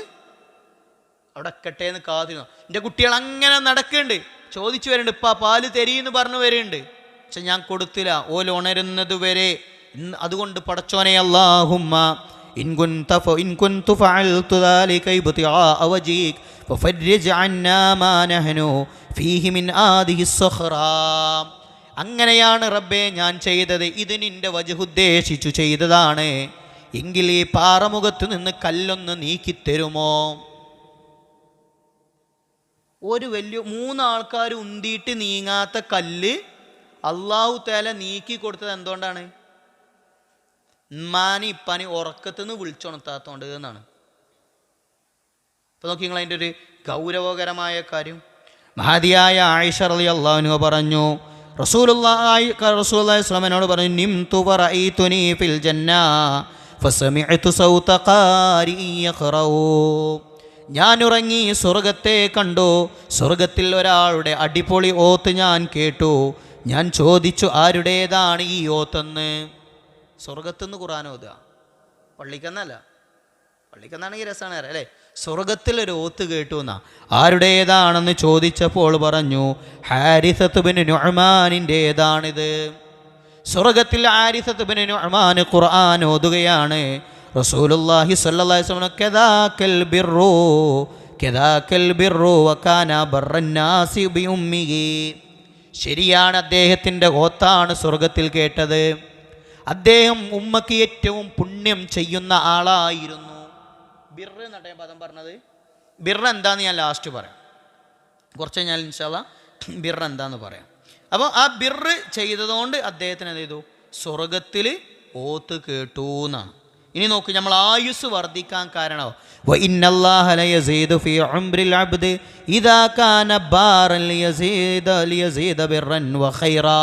അവിടെ എക്കട്ടെ എന്ന് കാത്തിരുന്നു. എൻ്റെ കുട്ടികൾ അങ്ങനെ നടക്കുന്നുണ്ട്, ചോദിച്ചു വരുന്നുണ്ട്, ഇപ്പം പാല് തരീന്ന് പറഞ്ഞു വരുന്നുണ്ട്, പക്ഷെ ഞാൻ കൊടുത്തില്ല, ഓൽ ഉണരുന്നത് വരെ. അതുകൊണ്ട് പടച്ചോനെ അല്ലാഹുമ്മ ഇൻ കുൻതു ഫഅൽതു ദാലിക ഇബ്തിആഅ വജീക ഫഫർരിജ് അന്നാ മാ നഹ്നു ഫീഹി മിൻ ആദിഹി സ്സഖ്റാ. അങ്ങനെയാണ് റബ്ബേ ഞാൻ ചെയ്തത്, ഇത് നിന്റെ വജ്ഹ് ഉദ്ദേശിച്ചു ചെയ്തതാണ് എങ്കിൽ ഈ പാറമുഖത്ത് നിന്ന് കല്ലൊന്ന് നീക്കിത്തരുമോ? ഒരു വലിയ 3 ആൾക്കാർ ഉന്തിയിട്ട് നീങ്ങാത്ത കല്ല് അള്ളാഹു തആല നീക്കി കൊടുത്തത് എന്തുകൊണ്ടാണ്? ഉമ്മാനി ഇപ്പാനി ഉറക്കത്തുനിന്ന് വിളിച്ചുണർത്താത്തോണ്ട് എന്നാണ്. അപ്പോൾ നോക്കി നിങ്ങൾ അതിൻ്റെ ഒരു ഗൗരവകരമായ കാര്യം. മഹദിയായ ആയിഷ റളിയല്ലാഹു അൻഹ പറഞ്ഞു, റസൂലുള്ളാഹി സ്വല്ലല്ലാഹു പറഞ്ഞു, നിംതു വറഅയ്തുനി ഫിൽ ജന്ന ഫസമിഅതു സൗത ഖാരിഇ യഖറഉ. ഞാൻ ഉറങ്ങി സ്വർഗത്തെ കണ്ടു, സ്വർഗത്തിൽ ഒരാളുടെ അടിപൊളി ഓത്ത് ഞാൻ കേട്ടു. ഞാൻ ചോദിച്ചു ആരുടേതാണ് ഈ ഓത്തെന്ന്. സ്വർഗത്തുനിന്ന് ഖുർആൻ ഓതുക, പള്ളിക്കെന്നല്ല. പള്ളിക്കെന്നാണെങ്കിൽ രസമാണ് അല്ലേ? സ്വർഗത്തിലൊരു ഓത്ത് കേട്ടു എന്നാ. ആരുടേതാണെന്ന് ചോദിച്ചപ്പോൾ പറഞ്ഞു, ഹാരിസത്ത് ബിൻ നുഅ്മാനിൻ്റേതാണിത്. സ്വർഗത്തിൽ ഹാരിസത്ത് ബിൻ നുഅ്മാൻ ഖുർആൻ ഓതുകയാണ്. റസൂലുള്ളാഹി സ്വല്ലല്ലാഹു അലൈഹി വസല്ലം കദാകൽ ബിർറു വകാന ബർറന്നാസി ബിഉമ്മിഹി. ശരിയാണ്, അദ്ദേഹത്തിൻ്റെ ഓത്താണ് സ്വർഗത്തിൽ കേട്ടത്. അദ്ദേഹം ഉമ്മക്ക് ഏറ്റവും പുണ്യം ചെയ്യുന്ന ആളായിരുന്നു. ബിർറ് എന്നട്ടേ പദം പറഞ്ഞത്. ബിർറ് എന്താന്ന് ഞാൻ ലാസ്റ്റ് പറയാം, കുറച്ച് കഴിഞ്ഞാൽ ഇൻഷാ അല്ലാഹ് ബിർറ് എന്താന്ന് പറയാം. അപ്പോൾ ആ ബിർറ് ചെയ്തതുകൊണ്ട് അദ്ദേഹത്തിന് എന്ത് ചെയ്തു? സ്വർഗത്തിൽ ഓത്ത് കേട്ടു എന്നാണ്. ഇനി നോക്ക്, നമ്മൾ ആയുസ് വർദ്ധിക്കാൻ കാരണമാവും. വഇന്നല്ലാഹ ലയസീദു ഫീ ഉംറിൽ അബ്ദി ഇദാ കാന ബാറൻ ലിയസീദ ബിർറൻ വഖൈറാ.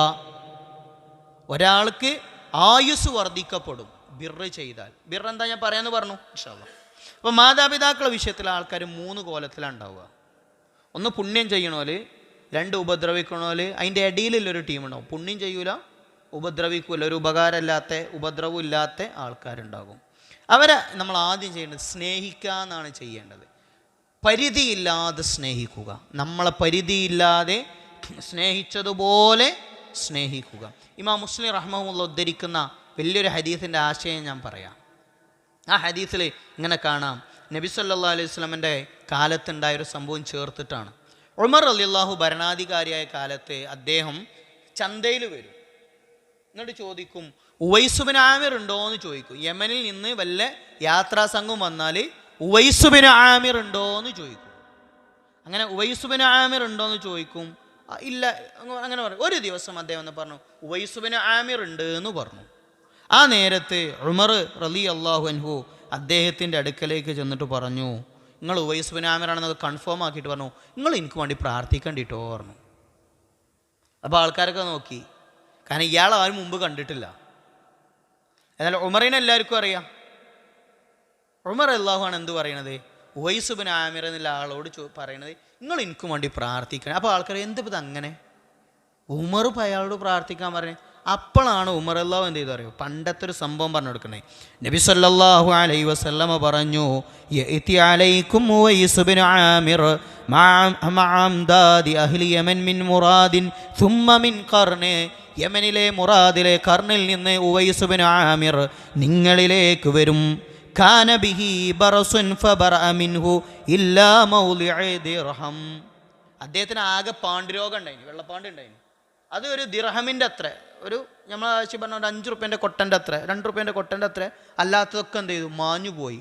ഒരാൾക്ക് ആയുസ് വർദ്ധിക്കപ്പെടും ബിർറ് ചെയ്താൽ. ബിർറ് എന്താ ഞാൻ പറയാമെന്ന് പറഞ്ഞു ഇൻഷാ അല്ലാഹ്. അപ്പോൾ മാതാപിതാക്കളുടെ വിഷയത്തിൽ ആൾക്കാർ 3 കോലത്തിലാണ് ഉണ്ടാവുക. ഒന്ന് പുണ്യം ചെയ്യണോല്, 2 ഉപദ്രവിക്കണോല്, അതിൻ്റെ ഇടയിലുള്ളൊരു ടീമുണ്ടാവും. പുണ്യം ചെയ്യൂല, ഉപദ്രവിക്കൂല, ഒരു ഉപകാരമില്ലാത്ത ഉപദ്രവം ഇല്ലാത്ത ആൾക്കാരുണ്ടാകും. അവരെ നമ്മൾ ആദ്യം ചെയ്യേണ്ടത് സ്നേഹിക്കുക എന്നാണ് ചെയ്യേണ്ടത്. പരിധിയില്ലാതെ സ്നേഹിക്കുക, നമ്മളെ പരിധിയില്ലാതെ സ്നേഹിച്ചതുപോലെ സ്നേഹിക്കുക. ഇമാം മുസ്ലിം റഹ്മഹുള്ള ഉദ്ധരിക്കുന്ന വലിയൊരു ഹദീസിൻ്റെ ആശയം ഞാൻ പറയാം. ആ ഹദീസിൽ ഇങ്ങനെ കാണാം, നബി സല്ലല്ലാഹു അലൈഹി വസല്ലമയുടെ കാലത്തുണ്ടായൊരു സംഭവം ചേർത്തിട്ടാണ്. ഉമർ റളിയല്ലാഹു ഭരണാധികാരിയായ കാലത്ത് അദ്ദേഹം ചന്തയിൽ വരും. എന്നിട്ട് ചോദിക്കും, ഉവൈസ് ബിൻ ആമിർ ഉണ്ടോ എന്ന് ചോദിക്കും. യമനിൽ നിന്ന് വല്ല യാത്രാ സംഘം വന്നാൽ ഉവൈസ് ബിൻ ആമിർ ഉണ്ടോ എന്ന് ചോദിക്കും. അങ്ങനെ ഉവൈസ് ബിൻ ആമിർ ഉണ്ടോ എന്ന് ചോദിക്കും. ഇല്ല അങ്ങനെ പറയും. ഒരു ദിവസം അദ്ദേഹം എന്ന് പറഞ്ഞു, ഉവൈസ് ബിൻ ആമിർ ഉണ്ട് എന്ന് പറഞ്ഞു. ആ നേരത്ത് ഉമർ റളിയല്ലാഹു അൻഹു അദ്ദേഹത്തിൻ്റെ അടുക്കലേക്ക് ചെന്നിട്ട് പറഞ്ഞു, നിങ്ങൾ ഉവൈസ് ബിൻ ആമിർ ആണെന്നത് കൺഫേം ആക്കിയിട്ട് പറഞ്ഞു, നിങ്ങൾ എനിക്ക് വേണ്ടി പ്രാർത്ഥിക്കണ്ടിട്ടോ പറഞ്ഞു. അപ്പോൾ ആൾക്കാരൊക്കെ നോക്കി, കാരണം ഇയാൾ ആരും മുമ്പ് കണ്ടിട്ടില്ല. എന്നാൽ ഉമറിനെ എല്ലാവർക്കും അറിയാം. ഉമർ റളിയല്ലാഹു അൻഹു എന്ത് പറയണത്? ഉവൈസ് ബിൻ ആമിർ എന്നുള്ള ആളോട് പറയണത്, നിങ്ങൾ എനിക്ക് വേണ്ടി പ്രാർത്ഥിക്കണം. അപ്പോൾ ആൾക്കാർ എന്തിപ്പോൾ അങ്ങനെ ഉമർ ഇപ്പോൾ അയാളോട് പ്രാർത്ഥിക്കാൻ പറഞ്ഞത്? അപ്പോഴാണ് ഉമർ റളിയല്ലാഹു എന്ത് ചെയ്തു അറിയോ? പണ്ടത്തെ ഒരു സംഭവം പറഞ്ഞു കൊടുക്കണേ. നബി സല്ലല്ലാഹു അലൈഹി വസല്ലമ പറഞ്ഞു, യഅതി അലൈക്കും ഉവൈസ് ബിൻ ആമിർ മഅംദാദി അഹ്ലി യമൻ മിൻ മുറാദിൻ സുമ്മ മിൻ ഖർനി. യമനിലെ മുറാദിലെ കർണിൽ നിന്ന് ഉവൈസ് ബിൻ ആമിർ നിങ്ങളിലേക്ക് വരും. കാന ബിഹി ബറസുൻ ഫബറഅ മിൻഹു ഇല്ലാ മൗളിഅ ദിർഹം. അദ്ദേഹത്തിന് ആകെ പാണ്ഡുരോഗം ഉണ്ടായിന്, വെള്ളപ്പാണ്ട് ഉണ്ടായിന്. അത് ഒരു ദിർഹമിൻ്റെ അത്ര, ഒരു നമ്മൾ ആവശ്യം പറഞ്ഞ 5 റുപ്യൻ്റെ കൊട്ടൻ്റെ അത്ര, 2 റുപ്യൻ്റെ കൊട്ടൻ്റെ അത്ര, അല്ലാത്തതൊക്കെ എന്ത് ചെയ്തു? മാഞ്ഞു പോയി.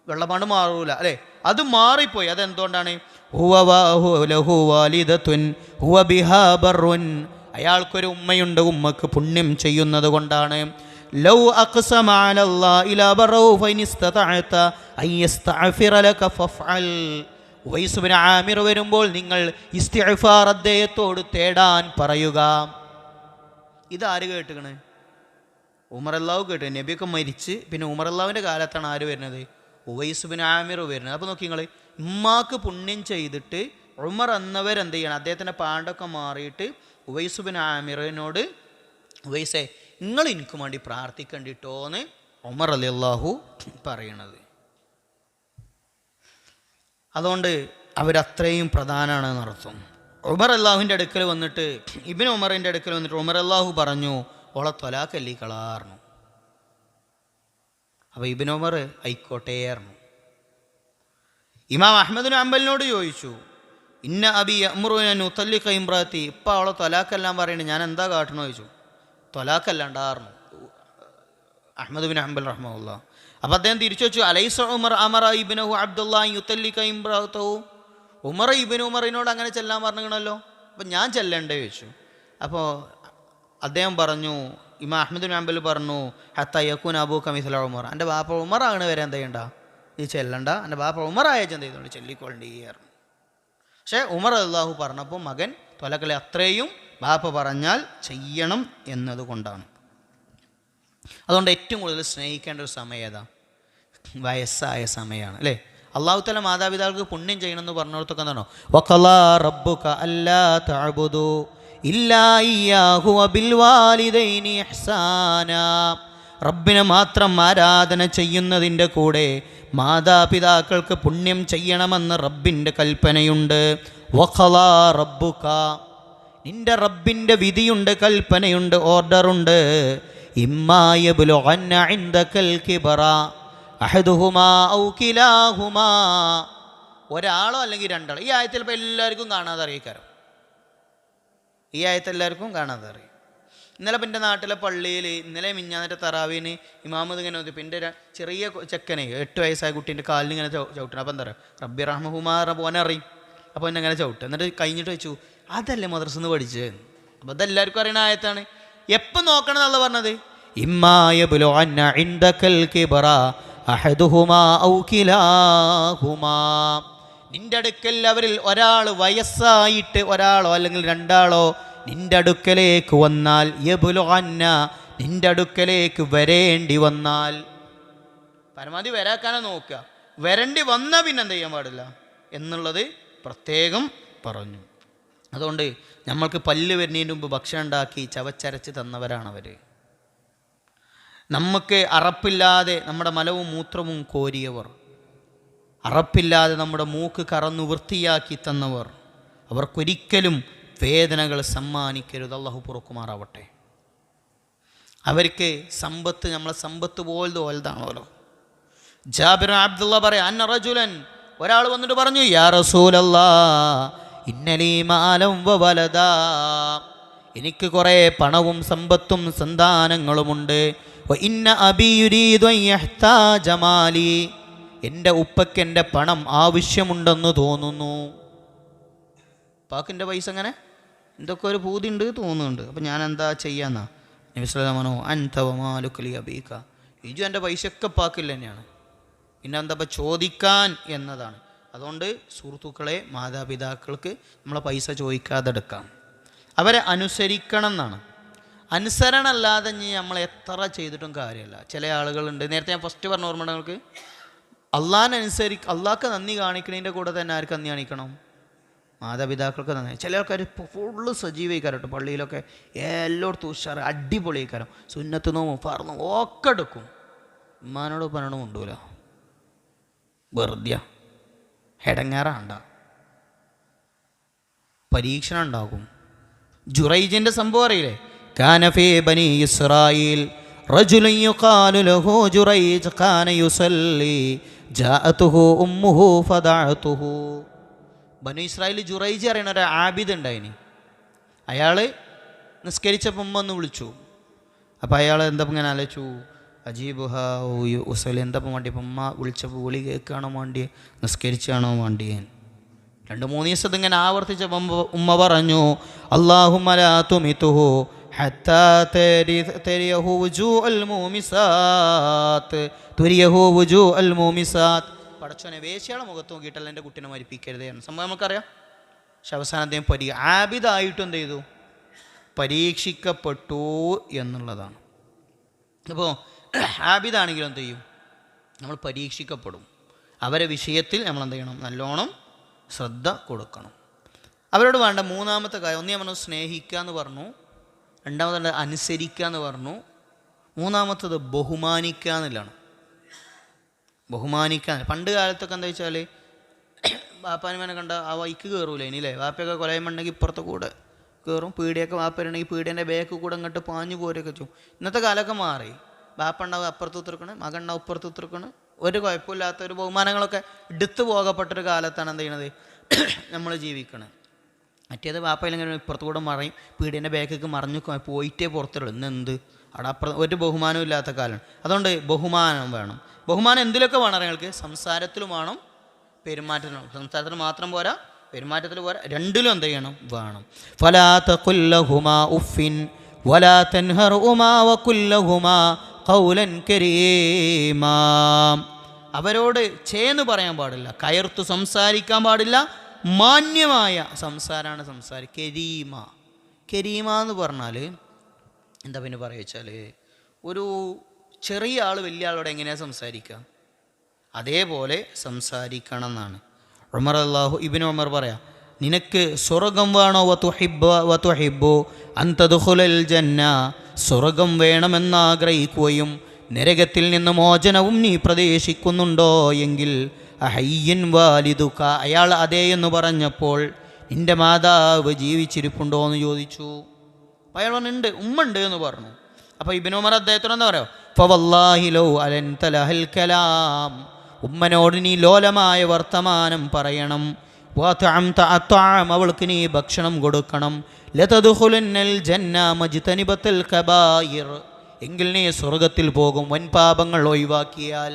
വെള്ളപ്പാണ്ട് മാറൂല അല്ലേ? അത് മാറിപ്പോയി. അതെന്തുകൊണ്ടാണ്? അയാൾക്കൊരു ഉമ്മയുണ്ട്, ഉമ്മക്ക് പുണ്യം ചെയ്യുന്നത് കൊണ്ടാണ്. ലൗ അഖ്സമ അലല്ലാഹി ലാ ബറൗ ഫൈനിസ്തതഅത അയസ്തഅഫിറ ലക ഫഫഅൽ. ഉവൈസ് ഇബ്നു ആമിർ വരുമ്പോൾ നിങ്ങൾ ഇസ്തിഗ്ഫാർ അദ്ദേഹത്തോട് തേടാൻ പറയുക. ഇതാര് കേട്ടുകണ്? ഉമർ അല്ലാഹു കേട്ടു. നബിയൊക്കെ മരിച്ച് പിന്നെ ഉമർ അല്ലാഹുവിൻ്റെ കാലത്താണ് ആര് വരുന്നത്? ഉവൈസ് ഇബ്നു ആമിർ വരുന്നത്. അപ്പോൾ നോക്കി നിങ്ങൾ, ഉമ്മാക്ക് പുണ്യം ചെയ്തിട്ട് ഉമർ എന്നവരെന്ത് ചെയ്യണം? അദ്ദേഹത്തിൻ്റെ പാണ്ടൊക്കെ മാറിയിട്ട് ഉവൈസ് ഇബ്നു ആമിറിനോട്, ഉവൈസേ നിങ്ങൾ എനിക്ക് വേണ്ടി പ്രാർത്ഥിക്കണ്ടിട്ടോന്ന് ഉമർ റളിയല്ലാഹു പറയണത്. അതുകൊണ്ട് അവരത്രയും പ്രധാനമാണെന്ന് അർത്ഥം. ഉമർ അല്ലാഹുവിൻ്റെ അടുക്കൽ വന്നിട്ട്, ഇബ്നു ഉമറിൻ്റെ അടുക്കൽ വന്നിട്ട് ഉമർ അല്ലാഹു പറഞ്ഞു, ഓളെ ത്വലാഖല്ലി കളാർന്നു. അപ്പോൾ ഇബ്നു ഉമർ ആയിക്കോട്ടേർന്നു. ഇമാം അഹ്മദ് ബിൻ ഹംബലിനോട് ചോദിച്ചു, ഇന്ന അബി യഅ്മുറുനി അൻ ഉതല്ലിഖ ഇംറാത്തി, ഇപ്പം അവളെ ത്വലാഖെല്ലാം പറയുന്നത് ഞാൻ എന്താ കാട്ടണമെന്ന് ചോദിച്ചു. ത്വലാഖല്ലാണ്ടാർന്നു അഹ്മദ് ബിൻ ഹംബൽ റഹ്മഹുല്ലാ. അപ്പോൾ അദ്ദേഹം തിരിച്ചു വെച്ചു, അലൈസ ഉമർ അമറ ഇബ്നഹു അബ്ദുല്ലാഹി യുതല്ലിഖ ഇംറാത്തഹു, ഉമർ ഇബ്നു ഉമറിനോട് അങ്ങനെ ചെല്ലാൻ പറഞ്ഞിക്കണല്ലോ, അപ്പം ഞാൻ ചെല്ലണ്ടേ ചോദിച്ചു. അപ്പോൾ അദ്ദേഹം പറഞ്ഞു, ഇമാം അഹ്മദ് ബിൻ ഹംബൽ പറഞ്ഞു, ഹത്ത യകൂന അബൂക മിസ്ല ഉമർ, എൻ്റെ ബാപ്പ ഉമർ ആകണ വരെ എന്ത് ചെയ്യണ്ട, ഈ ചെല്ലണ്ട, എൻ്റെ ബാപ്പ ഉമറായ എന്ത് ചെയ്തോണ്ട് ചൊല്ലിക്കൊള്ളേറുന്നു. പക്ഷേ ഉമർ അല്ലാഹു പറഞ്ഞപ്പോൾ മകൻ ത്വലഖിലെ അത്രയും ബാപ്പ പറഞ്ഞാൽ ചെയ്യണം എന്നതുകൊണ്ടാണ്. അതുകൊണ്ട് ഏറ്റവും കൂടുതൽ സ്നേഹിക്കേണ്ട ഒരു സമയം ഏതാ? വയസ്സായ സമയമാണ് അല്ലേ? അള്ളാഹു തആല മാതാപിതാക്കൾക്ക് പുണ്യം ചെയ്യണമെന്ന് പറഞ്ഞിടത്തൊക്കെ എന്താണോ, വഖളാ റബ്ബുക അല്ലാ തഅബുദു ഇല്ലാ ഇയ്യാഹു വബിൽ വാലിദൈനി ഇഹ്സാനാ. റബ്ബിനെ മാത്രം ആരാധന ചെയ്യുന്നതിൻ്റെ കൂടെ മാതാപിതാക്കൾക്ക് പുണ്യം ചെയ്യണമെന്ന് റബ്ബിൻ്റെ കൽപ്പനയുണ്ട്. വഖളാ റബ്ബുക, നിന്റെ റബ്ബിൻ്റെ വിധിയുണ്ട്, കൽപ്പനയുണ്ട്, ഓർഡറുണ്ട്. ഇമ്മാ യബ്ലുഗന്ന ഇൻദകൽ കിബറ അഹദുഹുമാ ഔ കിലാഹുമാ, ഒരാളോ അല്ലെങ്കിൽ രണ്ടാളോ. ഈ ആയത്തിൽ ഇപ്പോൾ എല്ലാവർക്കും കാണാതെ അറിയിക്കാരം, ഈ ആയത്ത് എല്ലാവർക്കും കാണാതെ അറിയും. ഇന്നലെ എൻ്റെ നാട്ടിലെ പള്ളിയിൽ ഇന്നലെ മിഞ്ഞാന്നിട്ട് തറാവീന് ഇമാമത് ഇങ്ങനെ വന്നു. പിന്നെ ചെറിയ ചെക്കനെ 8 വയസ്സായ കുട്ടീൻ്റെ കാലിന് ഇങ്ങനെ ചവിട്ടണം. അപ്പോൾ എന്താ പറയുക, റബ്ബി റഹ്മഹുമാ പോനെ അറിയും. അപ്പോൾ എന്നെ അങ്ങനെ ചവിട്ടും. എന്നിട്ട് കഴിഞ്ഞിട്ട് വെച്ചു, അതല്ലേ മദ്രസന്ന് പഠിച്ചത്. അപ്പോൾ അതെല്ലാവർക്കും അറിയണ ആയത്താണ്. എപ്പം നോക്കണം എന്നല്ല പറഞ്ഞത്, ഇമ്മാ യബ്ലുഗന്ന ഇൻദകൽ കിബറ അഹദുഹുമാ ഔ കിലാഹുമാ, നിന്റെ അടുക്കൽ അവരിൽ ഒരാൾ വയസ്സായിട്ട് ഒരാളോ അല്ലെങ്കിൽ രണ്ടാളോ നിന്റെ അടുക്കലേക്ക് വന്നാൽ, യബ്ലുഗന്ന നിന്റെ അടുക്കലേക്ക് വരേണ്ടി വന്നാൽ, പരമാവധി വരാക്കാനോ നോക്കുക, വരേണ്ടി വന്നാൽ പിന്നെ എന്ത് ചെയ്യാൻ പാടില്ല എന്നുള്ളത് പ്രത്യേകം പറഞ്ഞു. അതുകൊണ്ട് നമ്മൾക്ക് പല്ല് വരുന്നതിന് മുമ്പ് ഭക്ഷണം ഉണ്ടാക്കി ചവച്ചരച്ച് തന്നവരാണവർ. നമുക്ക് അറപ്പില്ലാതെ നമ്മുടെ മലവും മൂത്രവും കോരിയവർ, അറപ്പില്ലാതെ നമ്മുടെ മൂക്ക് കറന്നു വൃത്തിയാക്കി തന്നവർ, അവർക്കൊരിക്കലും വേദനകൾ സമ്മാനിക്കരുത്. അല്ലാഹു പൊറുക്കുമാറാവട്ടെ. അവർക്ക് സമ്പത്ത് നമ്മളെ സമ്പത്ത് പോലതാണല്ലോ. ജാബിർ അബ്ദുള്ള പറയാം, അന്ന റജുലൻ, ഒരാൾ വന്നിട്ട് പറഞ്ഞു, യാ റസൂലല്ലാഹ് ഇന്നലീ മാലം വവലദാ, എനിക്ക് കുറേ പണവും സമ്പത്തും സന്താനങ്ങളുമുണ്ട്. വ ഇന്ന അബീ യുരീദു അൻ യഹ്താജ മാലി, എൻ്റെ ഉപ്പയ്ക്ക് എൻ്റെ പണം ആവശ്യമുണ്ടെന്ന് തോന്നുന്നു. പാക്കിൻ്റെ പൈസ അങ്ങനെ എന്തൊക്കെ ഒരു പൂതി ഉണ്ട് തോന്നുന്നുണ്ട്. അപ്പം ഞാൻ എന്താ ചെയ്യാന്നാ? നബി സല്ലല്ലാഹു അലൈഹി വസല്ലം, അൻത വമാലുക ലിഅബീക, ഇജു എൻ്റെ പൈസയൊക്കെ പാക്കിൽ തന്നെയാണ്, പിന്നെ എന്താ ഇപ്പം ചോദിക്കാൻ എന്നതാണ്. അതുകൊണ്ട് സുഹൃത്തുക്കളെ, മാതാപിതാക്കൾക്ക് നമ്മളെ പൈസ ചോദിക്കാതെ എടുക്കാം, അവരെ അനുസരിക്കണം എന്നാണ്. അനുസരണമല്ലാതെ നമ്മൾ എത്ര ചെയ്തിട്ടും കാര്യമല്ല. ചില ആളുകളുണ്ട്, നേരത്തെ ഞാൻ ഫസ്റ്റ് പറഞ്ഞ ഓർമ്മ നിങ്ങൾക്ക്, അള്ളാഹ്ക്ക് നന്ദി കാണിക്കണതിൻ്റെ കൂടെ തന്നെ ആർക്ക് നന്ദി കാണിക്കണം? മാതാപിതാക്കൾക്ക് നന്ദി. ചില ആൾക്കാർ ഫുള്ള് സജീവീക്കാരം കേട്ടോ, പള്ളിയിലൊക്കെ എല്ലായിടത്തും ഉഷാർ അടിപൊളിക്കാരം, സുന്നത്ത് നോവും ഫർളും ഒക്കെ എടുക്കും, ഉമ്മാനോട് ഉപ്പാനോടും കൊണ്ടൂല, വെറുതെ ഹെടങ്ങാറാണ്ട, പരീക്ഷണം ഉണ്ടാകും. ജുറൈജിൻ്റെ സംഭവം അറിയില്ലേ? കാന ഫീ ബനി ഇസ്രായീൽ റജുലുൻ യുഖാലു ലഹു ജുറൈജ് കാന യുസല്ലി ജാഅതുഹു ഉമ്മുഹു ഫദഅതുഹു. ബനു ഇസ്രായേൽ ജുറൈജ് അറിയണ ഒരു ആബിദ് ഉണ്ടായിനി. അയാൾ നിസ്കരിച്ചപ്പോൾ ഉമ്മ ഒന്ന് വിളിച്ചു. അപ്പോൾ അയാൾ എന്താ ഇങ്ങനെ ആലോചിച്ചു, അജീബുഹ ഉസലി, എന്താ വേണ്ടിയപ്പോൾ ഉമ്മ വിളിച്ചപ്പോൾ വിളി കേൾക്കുകയാണോ വേണ്ടി, നിസ്കരിച്ചാണോ വേണ്ടിയേ? 2-3 ദിവസം ഇങ്ങനെ ആവർത്തിച്ചപ്പോൾ ഉമ്മ പറഞ്ഞു, അല്ലാഹുമ്മ ലാ തുമിതുഹു ഹത്താ തരിയഹു വുജൂഅൽ മൂമിസാത്ത് തുരിയഹു വുജൂഅൽ മൂമിസാത്ത്. പടച്ചോനെ വേശ്യയുടെ മുഖത്ത് നോക്കിയിട്ടല്ല എൻ്റെ കുട്ടീനെ മരിപ്പിക്കരുതേ എന്ന് സംഭവം നമുക്കറിയാം. പക്ഷെ അവസാനം അദ്ദേഹം ആബിദായിട്ടും എന്ത് ചെയ്തു? പരീക്ഷിക്കപ്പെട്ടു എന്നുള്ളതാണ്. അപ്പോൾ ആബിദാണെങ്കിലും എന്ത് ചെയ്യും? നമ്മൾ പരീക്ഷിക്കപ്പെടും. അവരെ വിഷയത്തിൽ നമ്മൾ എന്ത് ചെയ്യണം? നല്ലോണം ശ്രദ്ധ കൊടുക്കണം. അവരോട് വേണ്ട മൂന്നാമത്തെ കാര്യം, ഒന്നേ നമ്മൾ സ്നേഹിക്കുക എന്ന് പറഞ്ഞു, രണ്ടാമത് അനുസരിക്കുക എന്ന് പറഞ്ഞു, മൂന്നാമത്തത് ബഹുമാനിക്കുക എന്നുള്ളതാണ്. ബഹുമാനിക്കാൻ പണ്ട് കാലത്തൊക്കെ എന്താ വെച്ചാൽ വാപ്പാനുമേനെ കണ്ട ആ വൈക്ക് കയറൂല ഇനിയില്ലേ? വാപ്പയൊക്കെ കൊലയുമുണ്ടെങ്കിൽ ഇപ്പുറത്തെ കൂടെ കയറും, പീടിയൊക്കെ വാപ്പരുണ്ടെങ്കിൽ പീടിയൻ്റെ ബാക്ക് കൂടെ അങ്ങോട്ട് പാഞ്ഞു പോരൊക്കെ ചെയ്യും. ഇന്നത്തെ കാലമൊക്കെ മാറി. വാപ്പ ഉണ്ടാവും അപ്പുറത്ത് ഉത്തർക്കണ്, മകൻ ഉണ്ടാവും ഇപ്പുറത്ത് ഉത്തർക്കണ്, ഒരു കുഴപ്പമില്ലാത്ത ഒരു ബഹുമാനങ്ങളൊക്കെ എടുത്തു പോകപ്പെട്ടൊരു കാലത്താണ് എന്ത് ചെയ്യണത് നമ്മൾ ജീവിക്കണത്. മറ്റേത് വാപ്പയില്ലെങ്കിൽ ഇപ്പുറത്ത് കൂടെ മറയും, പീടിയൻ്റെ ബാക്കൊക്കെ മറിഞ്ഞു പോയിട്ടേ പുറത്തിടും. ഇന്ന് എന്ത് അവിടെ അപ്പുറം ഒരു ബഹുമാനവും ഇല്ലാത്ത കാലമാണ്. അതുകൊണ്ട് ബഹുമാനം വേണം. ബഹുമാനം എന്തിലൊക്കെ വേണം നിങ്ങൾക്ക്? സംസാരത്തിലും വേണം, പെരുമാറ്റത്തിലും. സംസാരത്തിൽ മാത്രം പോരാ, പെരുമാറ്റത്തിൽ പോരാ, രണ്ടിലും എന്ത് ചെയ്യണം? വേണം. ഫലാ തഖുൽ ലഹുമാ ഉഫിൻ വലാ തൻഹറുമാ വഖുൽ ലഹുമാ ഖൗലൻ കരീമാ. അവരോട് ചേന്ന് പറയാൻ പാടില്ല, കയർത്തു സംസാരിക്കാൻ പാടില്ല, മാന്യമായ സംസാരമാണ് കരീമ. കരീമ എന്ന് പറഞ്ഞാൽ എന്താ പിന്നെ പറയുക വെച്ചാൽ, ഒരു ചെറിയ ആൾ വലിയ ആളോട് എങ്ങനെയാണ് സംസാരിക്കുക? അതേപോലെ സംസാരിക്കണം എന്നാണ്. ഇബ്നു ഉമർ പറയാം, നിനക്ക് സ്വർഗം വേണോ? വതുഹിബ്ബു അൻ തദ്ഖുലൽ ജന്ന, സ്വർഗം വേണമെന്നാഗ്രഹിക്കുകയും നരകത്തിൽ നിന്ന് മോചനവും നീ പ്രതീക്ഷിക്കുന്നുണ്ടോ എങ്കിൽ അഹയ്യൻ വാലിദുക, അയാൾ അതേ എന്ന് പറഞ്ഞപ്പോൾ നിൻ്റെ മാതാവ് ജീവിച്ചിരിപ്പുണ്ടോ എന്ന് ചോദിച്ചു. അയാൾ പറഞ്ഞുണ്ട്, ഉമ്മ ഉണ്ട് എന്ന് പറഞ്ഞു. അപ്പോൾ ഇബ്നു ഉമർ അദ്ദേഹത്തോട് എന്താ പറയുക? ഫവല്ലാഹി ലൗ അലൻത ലഹൽ കലാം, ഉമ്മനോട് നീ ലോലമായ വർത്തമാനം പറയണം. വതഅംത അത്അം, അവൾക്ക് നീ ഭക്ഷണം കൊടുക്കണം. ലതദ്ഖുലുന്നൽ ജന്ന മജ്തനിബത്തൽ കബായിർ, എങ്കിൽ നീ സ്വർഗത്തിൽ പോകും വൻപാപങ്ങൾ ഒഴിവാക്കിയാൽ.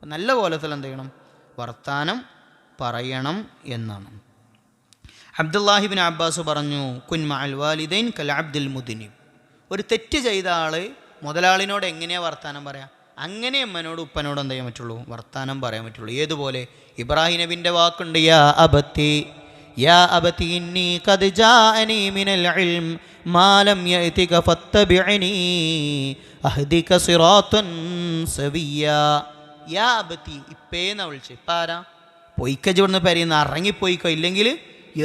നല്ല കോലത്തിൽ എന്ത് ചെയ്യണം? വർത്താനം പറയണം എന്നാണ്. അബ്ദുല്ലാഹിബ്നു അബ്ബാസ് പറഞ്ഞു, കുൻ മഅൽ വാലിദൈൻ കൽ അബ്ദുൽ മുദ്നിബ്, ഒരു തെറ്റ് ചെയ്ത ആൾ മുതലാളിനോട് എങ്ങനെയാണ് വർത്താനം പറയാം? അങ്ങനെ അമ്മനോട് ഉപ്പനോട് എന്ത് ചെയ്യാൻ പറ്റുള്ളൂ? വർത്താനം പറയാൻ പറ്റുള്ളൂ. ഏതുപോലെ? ഇബ്രാഹിം നബിൻ്റെ വാക്കുണ്ട്, യാ അബത്തി ഇന്നി ഖദ് ജാഅനി മിനൽ ഇൽം മാ ലം യഅതിക ഫത്തബിഅനി അഹ്ദിക സിറാത്തൻ സവിയ്യാ. യാ അബത്തി, ഇപ്പേന്ന് വിളിച്ച്. ഇപ്പം ആരാ? പൊയ്ക്കജ് ഇവിടുന്ന് പെരയുന്ന ഇറങ്ങിപ്പോയിക്കോ, ഇല്ലെങ്കിൽ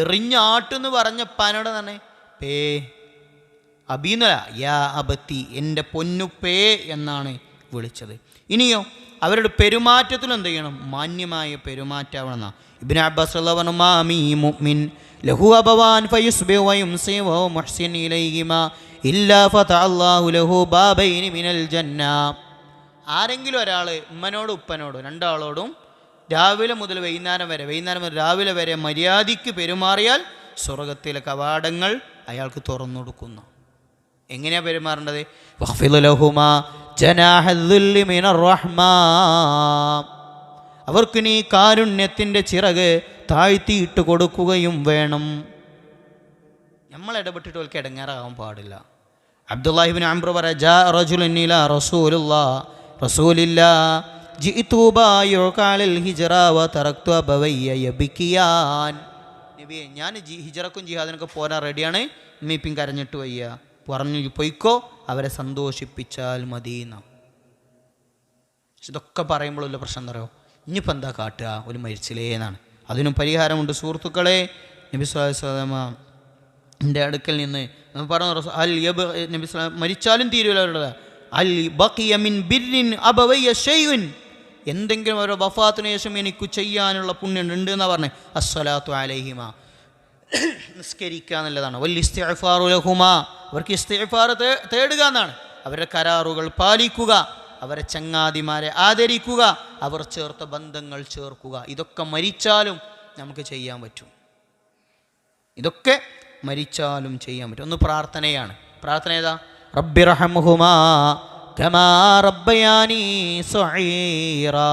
എറിഞ്ഞാട്ടെന്ന് പറഞ്ഞപ്പാനോട് തന്നെ പേ അബീന്നല, യാ അബത്തി, എൻ്റെ പൊന്നുപ്പേ എന്നാണ് വിളിച്ചത്. ഇനിയോ അവരുടെ പെരുമാറ്റത്തിൽ എന്ത് ചെയ്യണം? മാന്യമായ പെരുമാറ്റാവണമെന്നാ. ഇബ്നു അബ്ബാസ് റളിയല്ലാഹു അൻഹു മാമീ മുഅ്മിൻ ലഹു അബവാൻ ഫയുസ്ബിഹു വയുംസി വഹു മുഹ്സിൻ ഇലൈഹിമാ ഇല്ലാ ഫതഅല്ലാഹു ലഹു ബാബൈനി മിനൽ ജന്ന. ആരെങ്കിലും ഒരാൾ ഉമ്മനോടും ഉപ്പനോടും രണ്ടാളോടും രാവിലെ മുതൽ വൈകുന്നേരം വരെ, വൈകുന്നേരം മുതൽ രാവിലെ വരെ മര്യാദയ്ക്ക് പെരുമാറിയാൽ സ്വർഗത്തിലെ കവാടങ്ങൾ അയാൾക്ക് തുറന്നു കൊടുക്കുന്നു. എങ്ങനെയാണ് പെരുമാറേണ്ടത്? വഖ്ഫിദ് ലഹുമാ ജനാഹദ്ദുല്ലി മിനർ റഹ്മാ, അവർക്ക് നീ കാരുണ്യത്തിൻ്റെ ചിറക് താഴ്ത്തിയിട്ട് കൊടുക്കുകയും വേണം. നമ്മൾ ഇടപെട്ടിട്ട് അവർക്ക് ഇടങ്ങേറാകാൻ പാടില്ല. അബ്ദുല്ലാഹിബ്നു അംർ പറയാ, ജാ റജുലുൻ ഇലാ റസൂലില്ലാഹ് ജിഇതു ബായുഖാലിൽ ഹിജ്റ വതറക്തു അബവയ്യ യബ്കിയാൻ. നബിയെ, ഞാൻ ഹിജ്റക്കും ജിഹാദിനൊക്കെ പോരാൻ റെഡിയാണ്, ഉമ്മീപ്പിൻ കരഞ്ഞിട്ട് വയ്യ, പറഞ്ഞു പൊയ്ക്കോ, അവരെ സന്തോഷിപ്പിച്ചാൽ മദീന. ഇതൊക്കെ പറയുമ്പോഴുള്ള പ്രശ്നം എന്താ പറയുക? ഇനിയിപ്പോൾ എന്താ കാട്ടുക? ഒരു മരിച്ചില്ലേ എന്നാണ്. അതിനും പരിഹാരമുണ്ട് സുഹൃത്തുക്കളെ. നബി സ്വല്ലല്ലാഹു അലൈഹി വസല്ലം എൻ്റെ അടുക്കൽ നിന്ന് പറഞ്ഞു, നബി മരിച്ചാലും തീരുവല്ല അവരുടെ അൽ ബഖിയ മിൻ ബിർരിൻ അബവയ്യ ഷൈഉൻ, എന്തെങ്കിലും അവരുടെ വഫാത്തിന് ശേഷം എനിക്ക് ചെയ്യാനുള്ള പുണ്യം ഉണ്ട് എന്നാണ് പറഞ്ഞത്. അസ്സലാത്തു അലൈഹിമ, നിസ്കരിക്കുക എന്നുള്ളതാണ്. വൽ ഇസ്തിഗ്ഫാറു ലഹുമാ, അവർക്ക് ഇസ്തിഗ്ഫാർ തേടുക എന്നാണ്. അവരുടെ കരാറുകൾ പാലിക്കുക, അവരെ ചങ്ങാതിമാരെ ആദരിക്കുക, അവർ ചേർത്ത ബന്ധങ്ങൾ ചേർക്കുക. ഇതൊക്കെ മരിച്ചാലും നമുക്ക് ചെയ്യാൻ പറ്റും. ഇതൊക്കെ മരിച്ചാലും ചെയ്യാൻ പറ്റും. ഒന്ന് പ്രാർത്ഥനയാണ്. പ്രാർത്ഥന ഏതാ? റബ്ബി റഹ്മുഹുമാ കമാ റബ്ബയാനി സഗീറാ.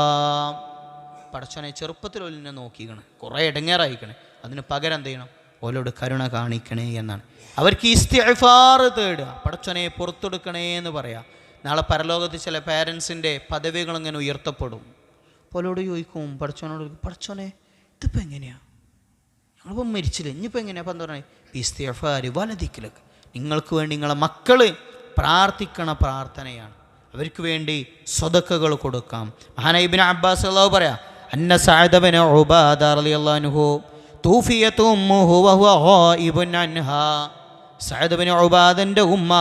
പടച്ചോനെ, ചെറുപ്പത്തിൽ ഒലിനെ നോക്കിക്കണ്, കുറേ ഇടങ്ങേറായിക്കണ്, അതിന് പകരം എന്ത് ചെയ്യണം? ഓലോട് കരുണ കാണിക്കണേ എന്നാണ്. അവർക്ക് ഇസ്തിഗ്ഫാർ തേടുക, പടച്ചോനെ പുറത്തെടുക്കണേ എന്ന് പറയാം. നാളെ പരലോകത്ത് ചില പാരൻസിൻ്റെ പദവികൾ ഇങ്ങനെ ഉയർത്തപ്പെടും. ഓലോട് ചോദിക്കും, പടച്ചോനോട്, പടച്ചോനെ ഇതിപ്പോൾ എങ്ങനെയാണ്, ഞങ്ങളിപ്പോൾ മരിച്ചില്ല, ഇനിയിപ്പോൾ എങ്ങനെയാണ്? അപ്പം എന്താ പറയുക, ഇസ്തിഗ്ഫാർ വലദിക്കലൊക്കെ. നിങ്ങൾക്ക് വേണ്ടി നിങ്ങളെ മക്കൾ പ്രാർത്ഥിക്കണ പ്രാർത്ഥനയാണ്. അവർക്ക് വേണ്ടി സ്വതക്കകൾ കൊടുക്കാം. മഹാനായ ഇബ്നു അബ്ബാസ് അല്ലാഹു പറയാ, അന്ന സഅദ് ഇബ്നു ഉബാദ റളിയല്ലാഹു അൻഹു തൂഫിയതു ഉമ്മുഹു വഹുവ ഗായിബുൻ അൻഹാ. സഅദ് ഇബ്നു ഉബാദന്റെ ഉമ്മ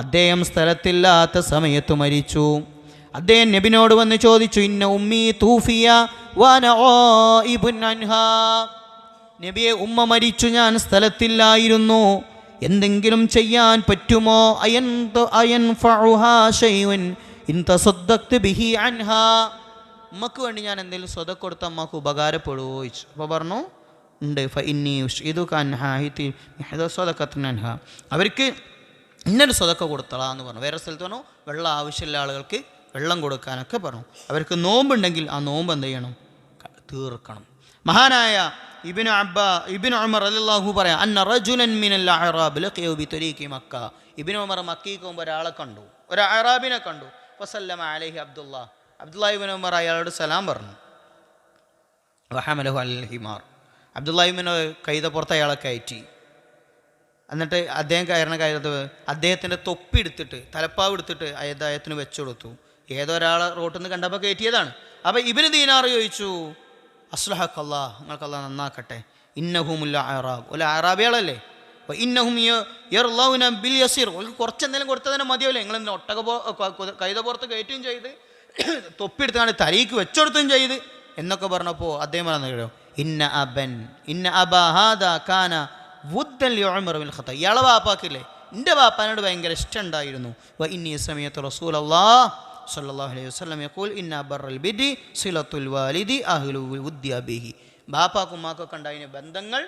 അദ്ദേഹം സ്ഥലത്തില്ലാത്ത സമയത്ത് മരിച്ചു. അദ്ദേഹം നബിനോട് വന്ന് ചോദിച്ചു, ഇന്ന ഉമ്മി തൂഫിയ വഅന ഗായിബുൻ അൻഹാ. നബിയെ, ഉമ്മ മരിച്ചു, ഞാൻ സ്ഥലത്തില്ലായിരുന്നു, എന്തെങ്കിലും ചെയ്യാൻ പറ്റുമോ? ഉമ്മക്ക് വേണ്ടി ഞാൻ എന്തെങ്കിലും സ്വതക്ക കൊടുത്ത അമ്മക്ക് ഉപകാരപ്പെടുമോ ചോദിച്ചു. അപ്പോൾ പറഞ്ഞു, ഉണ്ട്. അവർക്ക് ഇന്നൊരു സ്വതക്ക കൊടുത്തളാന്ന് പറഞ്ഞു. വേറെ സ്ഥലത്ത് പറഞ്ഞു, വെള്ളം ആവശ്യമുള്ള ആളുകൾക്ക് വെള്ളം കൊടുക്കാനൊക്കെ പറഞ്ഞു. അവർക്ക് നോമ്പുണ്ടെങ്കിൽ ആ നോമ്പ് എന്ത് ചെയ്യണം? തീർക്കണം. മഹാനായ ഇബ്നു ഉമർ റളിയല്ലാഹു പറയാം, അന്ന റജുലൻ മിനൽ അഅറാബ് ലഖിയു ബിതരീഖി മക്ക. ഇബ്നു ഉമർ മക്കയിൽ പോകുമ്പോൾ ഒരാളെ കണ്ടു, ഒരു അഅറാബിനെ കണ്ടു. ഫസല്ലമ അലൈഹി അബ്ദുല്ലാഹി ഇബ്നു ഉമർ അയാളോട് സലാം പറഞ്ഞു. വഹമലഹു അലൽ ഹിമാർ. അബ്ദുല്ലാഹി ഇബ്നു കൈതപ്പുറത്ത് അയാളെ കയറ്റി. എന്നിട്ട് അദ്ദേഹം കയറണ കയറത്ത് അദ്ദേഹത്തിൻ്റെ തൊപ്പി എടുത്തിട്ട്, തലപ്പാവ് എടുത്തിട്ട് അദ്ദേഹത്തിന് വെച്ചു കൊടുത്തു. ഏതോ ഒരാളെ റോട്ടിൽ നിന്ന് കണ്ടപ്പോൾ കയറ്റിയതാണ്. അപ്പോൾ ഇബ്നു ദീനാർ ചോദിച്ചു, അസ്ലഹക്കല്ലാ, നിങ്ങൾക്കല്ലാ നന്നാക്കട്ടെ, ഇന്നഹുമുല്ല അറാബ്, ഒരു അറാബികളല്ലേ, ഇന്നഹും യർലൗന ബിൽ യസീർ, കുറച്ചെന്തെങ്കിലും കൊടുത്താൽ തന്നെ മതിയല്ലേ, നിങ്ങൾ കൈതപ്പുറത്ത് കയറ്റുകയും ചെയ്ത് തൊപ്പിയെടുത്താണ് തലയ്ക്ക് വെച്ചെടുത്തുകയും ചെയ്ത് എന്നൊക്കെ പറഞ്ഞപ്പോൾ അദ്ദേഹം പറഞ്ഞു, ഇന്ന അബാ ഹാദാ കാന വുദ്ദൻ ലിഉമർ ബിൽ ഖത്താബ്. ഇയാളെ വാപ്പാക്കില്ലേ, എൻ്റെ വാപ്പാനോട് ഭയങ്കര ഇഷ്ടം ഉണ്ടായിരുന്നു. ഇന്നി സമയത്ത് റസൂലല്ലാഹ് സല്ലല്ലാഹു അലൈഹി വസല്ലം യഖൂൽ ഇന്ന ബർറൽ ബിരി സിലത്തുൽ വാലിദി അഹ്ലു വുദ്ദിയ ബിഹി. ബാപ്പാക്കും ഉമ്മാക്കൊക്കെ ഉണ്ടായിരുന്ന ബന്ധങ്ങൾ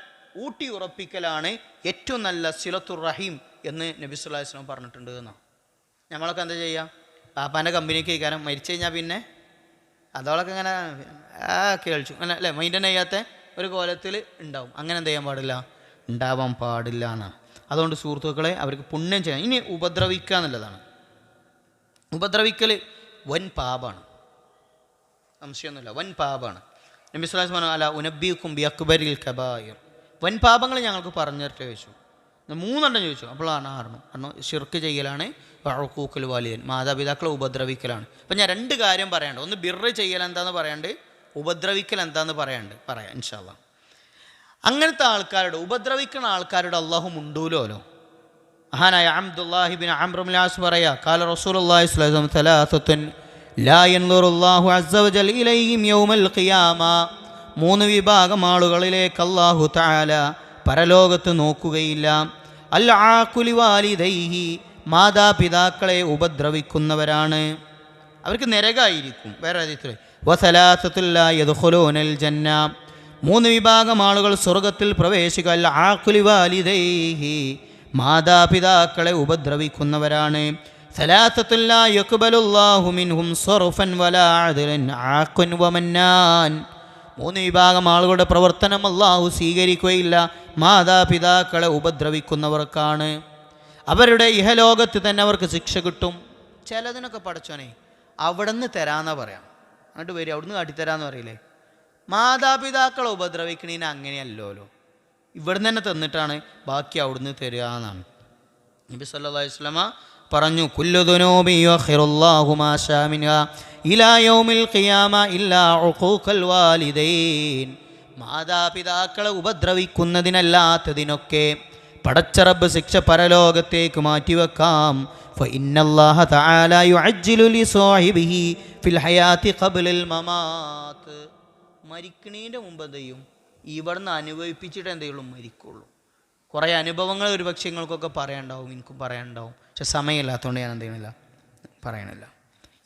ഊട്ടി ഉറപ്പിക്കലാണ് ഏറ്റവും നല്ല സിലത്തുർ റഹീം എന്ന് നബി സല്ലല്ലാഹു അലൈഹി വസല്ലം പറഞ്ഞിട്ടുണ്ട് എന്നാണ്. നമ്മളൊക്കെ എന്താ ചെയ്യുക? ബാപ്പാൻ്റെ കമ്പനിക്ക് കഴിക്കാനും മരിച്ചു കഴിഞ്ഞാൽ പിന്നെ അതോളൊക്കെ ഇങ്ങനെ കേൾച്ചു അങ്ങനെ അല്ലേ, മൈൻറ്റൻ ചെയ്യാത്ത ഒരു കോലത്തിൽ ഉണ്ടാവും. അങ്ങനെ എന്ത് ചെയ്യാൻ പാടില്ല, ഉണ്ടാവാൻ പാടില്ല എന്നാണ്. അതുകൊണ്ട് സുഹൃത്തുക്കളെ, അവർക്ക് പുണ്യം ചെയ്യാൻ. ഇനി ഉപദ്രവിക്കുക എന്നുള്ളതാണ്. ഉപദ്രവിക്കൽ വൻ പാപാണ്, സംശയമൊന്നുമില്ല, വൻ പാപാണ്. നബി സ്വല്ലല്ലാഹു അലൈഹി വസല്ലം അല ഉനബ്ബിയുക്കും ബി അക്ബരിൽ കബായിർ, വൻ പാപങ്ങൾ ഞങ്ങൾക്ക് പറഞ്ഞിട്ട് ചോദിച്ചു. 3 ചോദിച്ചു. അപ്പോഴാണ് കാരണം ശിർക്ക് ചെയ്യലാണ്, ഉഖൂഖുൽ വാലിദൈൻ, മാതാപിതാക്കളെ ഉപദ്രവിക്കലാണ്. അപ്പം ഞാൻ 2 കാര്യം പറയാണ്ട്. ഒന്ന് ബിർറ് ചെയ്യൽ എന്താണെന്ന് പറയാണ്ട്, ഉപദ്രവിക്കൽ എന്താണെന്ന് പറയാം ഇൻഷാ അല്ലാഹ്. അങ്ങനത്തെ ആൾക്കാരുടെ, ഉപദ്രവിക്കുന്ന ആൾക്കാരുടെ അള്ളാഹു മുണ്ടൂലോലോ. മഹാനായ അബ്ദുല്ലാഹി ഇബ്നു അംർ ഇബ്നുൽ ആസ് പറയാ, ഖാല റസൂലുള്ളാഹി സ്വല്ലല്ലാഹു അലൈഹി വസല്ലം തലാസത്തുൻ ലാ യൻദുറുല്ലാഹു അസ്സ വജൽ ഇലൈഹിം യൗമൽ ഖിയാമ. 3 വിഭാഗം ആളുകളിലേക്ക് അല്ലാഹു തആല പരലോകത്ത് നോക്കുകയില്ല. അൽ ആഖുലി വാലിദൈഹി, മാതാപിതാക്കളെ ഉപദ്രവിക്കുന്നവരാണ്, അവർക്ക് നരകമായിരിക്കും. വേറെ ഹദീസിൽ വസലാസത്തുൽ ലാ യദ്ഖുലൂനൽ ജന്ന, 3 വിഭാഗം ആളുകൾ സ്വർഗത്തിൽ പ്രവേശിക്കുക. അൽ ആഖുലി വാലിദൈഹി, മാതാപിതാക്കളെ ഉപദ്രവിക്കുന്നവരാണ്. സലാസത്തുൽ ലാ യഖ്ബലുല്ലാഹു മിൻഹും സർഫൻ വലാ അദ്ലൻ ആഖുൻ വമന്നാൻ, 3 വിഭാഗം ആളുകളുടെ പ്രവർത്തനം അല്ലാഹു സ്വീകരിക്കുകയില്ല, മാതാപിതാക്കളെ ഉപദ്രവിക്കുന്നവർക്കാണ്. അവരുടെ ഇഹലോകത്ത് തന്നെ അവർക്ക് ശിക്ഷ കിട്ടും. ചിലതിനൊക്കെ പടച്ചോനെ അവിടെ നിന്ന് തരാമെന്നാ പറയാം, അങ്ങോട്ട് വരും അവിടുന്ന് കാട്ടിത്തരാമെന്ന് പറയില്ലേ. മാതാപിതാക്കളെ ഉപദ്രവിക്കണേന് അങ്ങനെയല്ലോ, ഇവിടുന്ന് തന്നെ തന്നിട്ടാണ് ബാക്കി അവിടുന്ന് തരിക എന്നാണ്. നബി സല്ലല്ലാഹു അലൈഹി വസല്ലമ പറഞ്ഞു, കുല്ലു ദുനൂബി യുഖിറുല്ലാഹു മാ ശാ മിൻഹാ ഇലാ യൗമിൽ ഖിയാമ ഇല്ലാ ഉഖൂഖൽ വാലിദൈൻ, മാതാപിതാക്കളെ ഉപദ്രവിക്കുന്നതിനല്ലാത്തതിനൊക്കെ പടച്ച റബ്ബ് ശിക്ഷ പരലോകത്തേക്ക് മാറ്റിവെക്കാം. ഫഇന്നല്ലാഹ തആല യുഅജ്ജിലു ലിസാഹിബിഹി ഫിൽ ഹയാതി ഖബ്ലൽ മമാത്ത്, മരിക്കണേൻ്റെ മുമ്പ് എന്ത് ചെയ്യും, ഇവിടുന്ന് അനുഭവിപ്പിച്ചിട്ട് എന്തെങ്കിലും മരിക്കുള്ളൂ. കുറേ അനുഭവങ്ങൾ ഒരു പക്ഷേ നിങ്ങൾക്കൊക്കെ പറയാനുണ്ടാവും, എനിക്കും പറയാനുണ്ടാവും. പക്ഷെ സമയമില്ലാത്തതുകൊണ്ട് ഞാൻ എന്ത് ചെയ്യണില്ല, പറയണില്ല.